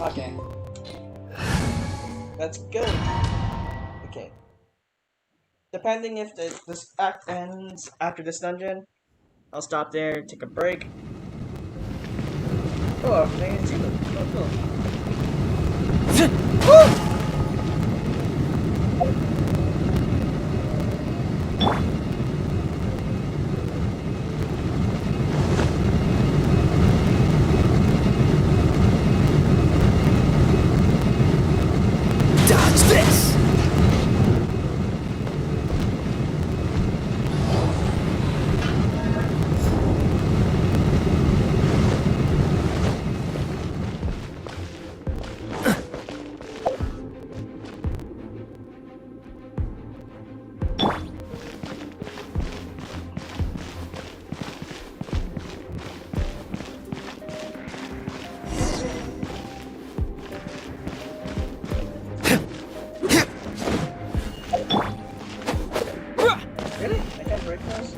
Okay. That's good. Okay. Depending if this act ends after this dungeon, I'll stop there, take a break. Oh, I didn't see them. Oh, Dodge this! really? I can't break those?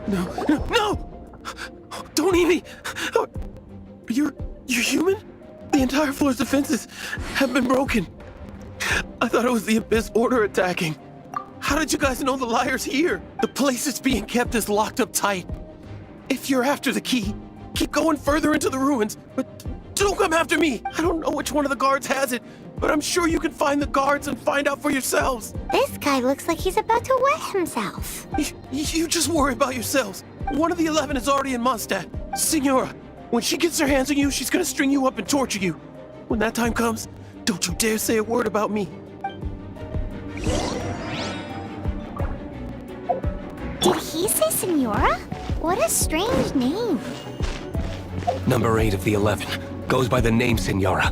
No! Don't eat me! You're human? The entire floor's defenses have been broken. I thought it was the Abyss Order attacking. How did you guys know the liar's here? The place is being kept is locked up tight. If you're after the key, keep going further into the ruins, but don't come after me. I don't know which one of the guards has it, but I'm sure you can find the guards and find out for yourselves. This guy looks like he's about to wet himself. You just worry about yourselves. One of the 11 is already in Mondstadt. Signora, when she gets her hands on you, she's gonna string you up and torture you. When that time comes, don't you dare say a word about me. Did he say Senora? What a strange name. Number 8 of the 11 goes by the name Senora.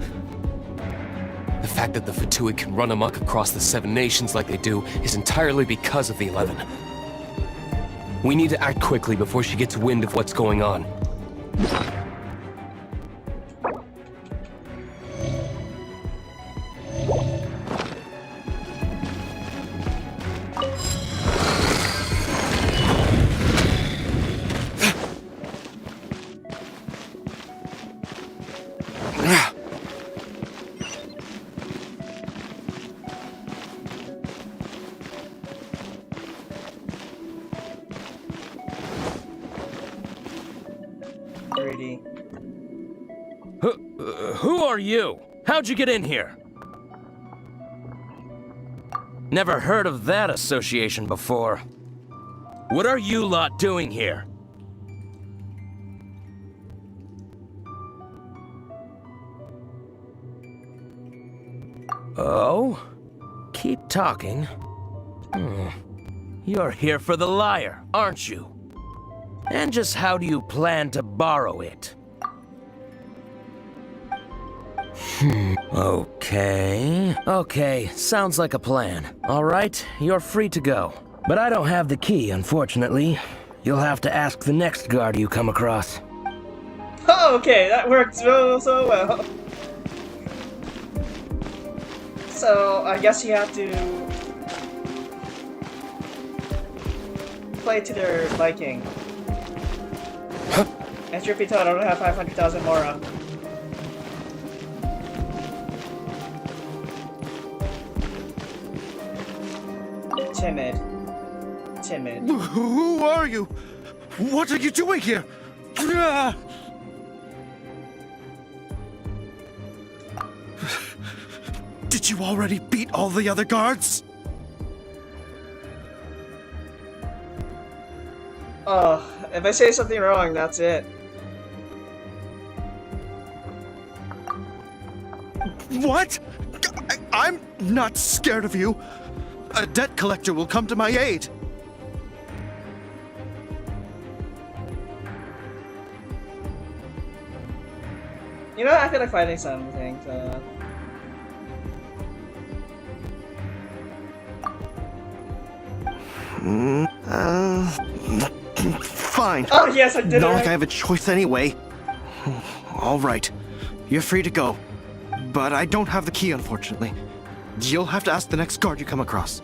The fact that the Fatui can run amok across the 7 nations like they do is entirely because of the 11. We need to act quickly before she gets wind of what's going on. Who are you? How'd you get in here? Never heard of that association before. What are you lot doing here? Oh? Keep talking. You're here for the lyre, aren't you? And just how do you plan to borrow it? Okay, sounds like a plan. All right, you're free to go. But I don't have the key, unfortunately. You'll have to ask the next guard you come across. Oh, okay, that worked so well. So, I guess you have to play to their liking. And truth be told, I don't have 500,000 Mora. Timid. Timid. Who are you? What are you doing here? Did you already beat all the other guards? Oh, if I say something wrong, that's it. What? I'm not scared of you. A debt collector will come to my aid. You know, I feel like fighting something, so... Fine. Oh, yes, I did it Not like right. I have a choice anyway. All right. You're free to go. But I don't have the key, unfortunately. You'll have to ask the next guard you come across.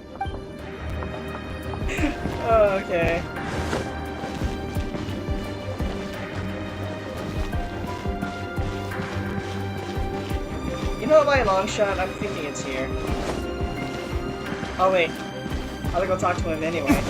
Oh, okay. You know, by a long shot, I'm thinking it's here. Oh, wait. I'll go talk to him anyway.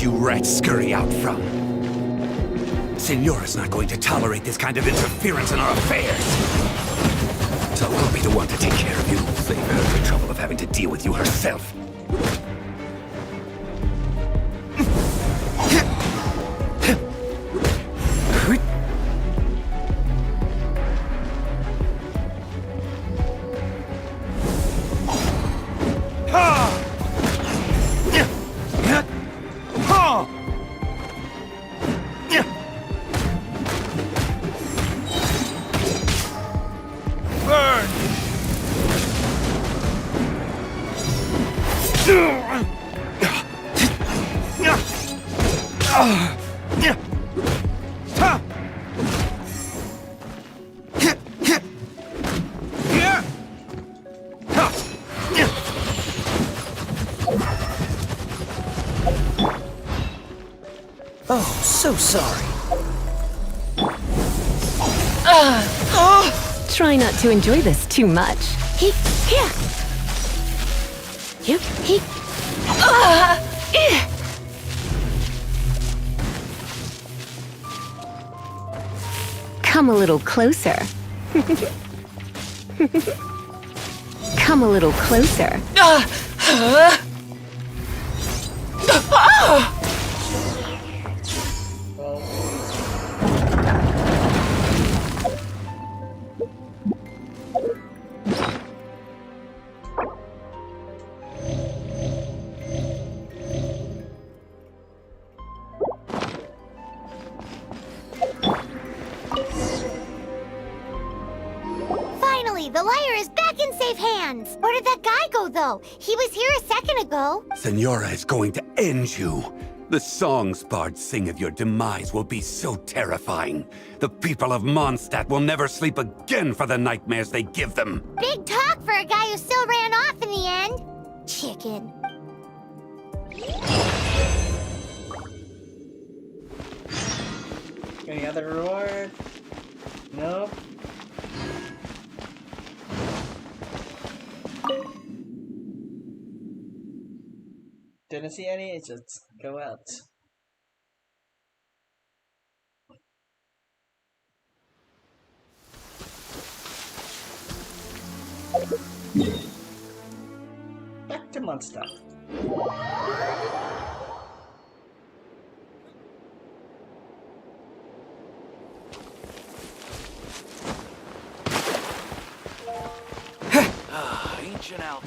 You rats scurry out from. Signora's not going to tolerate this kind of interference in our affairs. So I'll be the one to take care of you. Save her the trouble of having to deal with you herself. Oh, so sorry. Try not to enjoy this too much. Come a little closer. Come a little closer. the lyre is back in safe hands. Where did that guy go, though? He was here a second ago. Senora is going to end you. The songs bards sing of your demise will be so terrifying. The people of Mondstadt will never sleep again for the nightmares they give them. Big talk for a guy who still ran off in the end. Chicken. Any other reward? Nope. Didn't see any, just go out. Back to Mondstadt. Ancient out.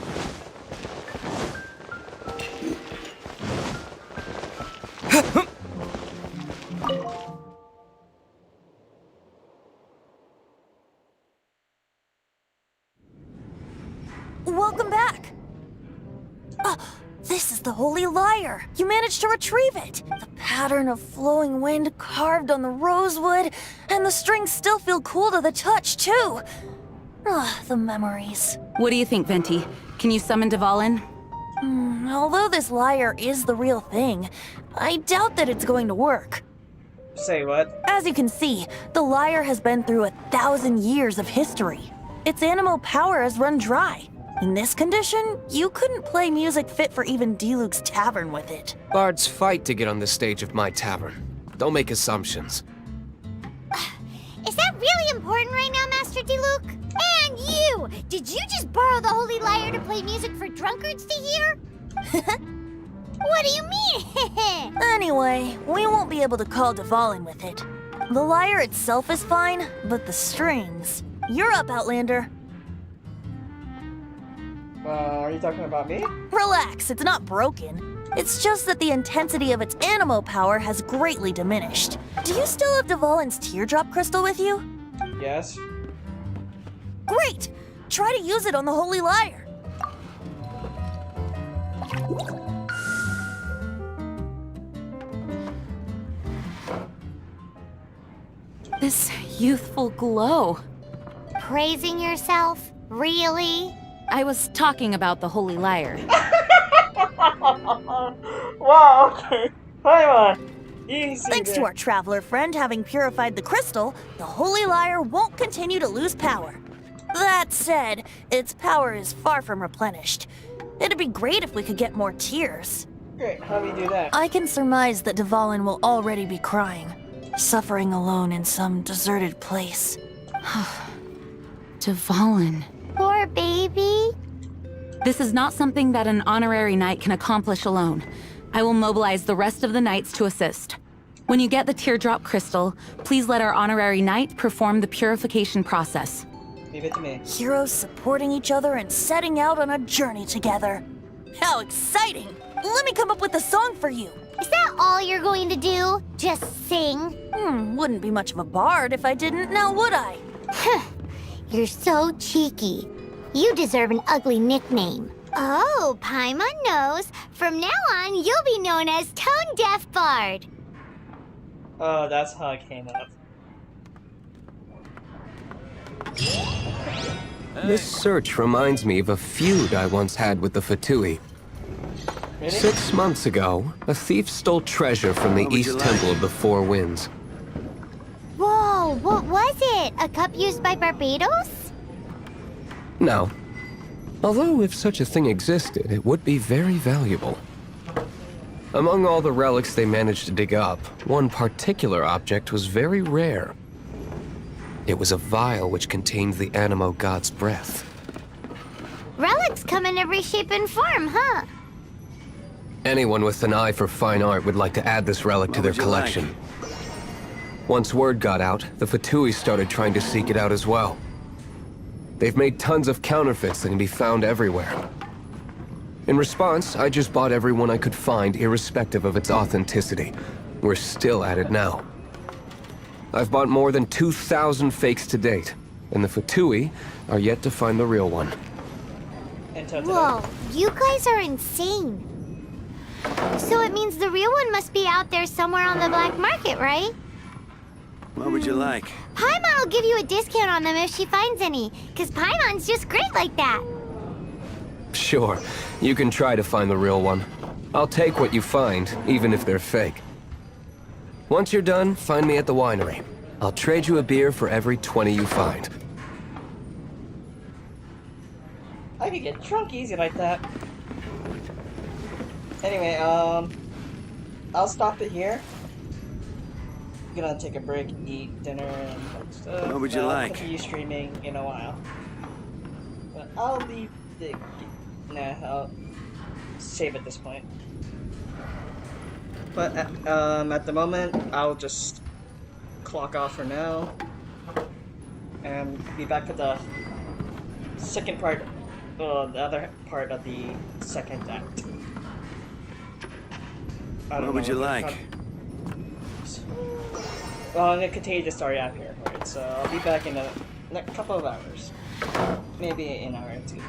Welcome back! This is the Holy Lyre! You managed to retrieve it! The pattern of flowing wind carved on the rosewood, and the strings still feel cool to the touch, too! The memories. What do you think, Venti? Can you summon Dvalin? Although this lyre is the real thing, I doubt that it's going to work. Say what? As you can see, the lyre has been through 1,000 years of history. Its animal power has run dry. In this condition, you couldn't play music fit for even D-Luke's tavern with it. Bards fight to get on the stage of my tavern. Don't make assumptions. Is that really important right now, Master D-Luke? And you! Did you just borrow the Holy Lyre to play music for drunkards to hear? What do you mean? Anyway, we won't be able to call Dvalin with it. The lyre itself is fine, but the strings... You're up, Outlander. Are you talking about me? Relax, it's not broken. It's just that the intensity of its animo power has greatly diminished. Do you still have Dvalin's teardrop crystal with you? Yes. Great! Try to use it on the Holy Lyre. This youthful glow. Praising yourself? Really? I was talking about the Holy Lyre. Wow, okay. Come on. Easy. Thanks to our traveler friend having purified the crystal, the Holy Lyre won't continue to lose power. That said, its power is far from replenished. It'd be great if we could get more tears. Great, how do we do that? I can surmise that Dvalin will already be crying, suffering alone in some deserted place. Dvalin. Poor baby. This is not something that an honorary knight can accomplish alone. I will mobilize the rest of the knights to assist. When you get the teardrop crystal, please let our honorary knight perform the purification process. Leave it to me. Heroes supporting each other and setting out on a journey together. How exciting! Let me come up with a song for you. Is that all you're going to do? Just sing? Wouldn't be much of a bard if I didn't, now would I? You're so cheeky. You deserve an ugly nickname. Oh, Paimon knows. From now on, you'll be known as Tone Deaf Bard. Oh, that's how it came up. This search reminds me of a feud I once had with the Fatui. Really? 6 months ago, a thief stole treasure from the East Temple of the Four Winds. Whoa, what was it? A cup used by Barbados? No. Although if such a thing existed, it would be very valuable. Among all the relics they managed to dig up, one particular object was very rare. It was a vial which contained the Animo god's breath. Relics come in every shape and form, huh? Anyone with an eye for fine art would like to add this relic to their collection. Once word got out, the Fatui started trying to seek it out as well. They've made tons of counterfeits that can be found everywhere. In response, I just bought every one I could find, irrespective of its authenticity. We're still at it now. I've bought more than 2,000 fakes to date. and the Fatui are yet to find the real one. Whoa, you guys are insane. So it means the real one must be out there somewhere on the black market, right? What would you like? Paimon will give you a discount on them if she finds any, because Paimon's just great like that. Sure, you can try to find the real one. I'll take what you find, even if they're fake. Once you're done, find me at the winery. I'll trade you a beer for every 20 you find. I could get drunk easy like that. Anyway, I'll stop it here. Gonna take a break, eat dinner, and stuff. What would you like? I'll continue streaming in a while. But I'll leave the... Nah, I'll save at this point. But at the moment, I'll just clock off for now. And be back at the second part, the other part of the second act. What would you like? Well, I'm gonna continue the story out here, right? So I'll be back in a couple of hours. Maybe an hour or two.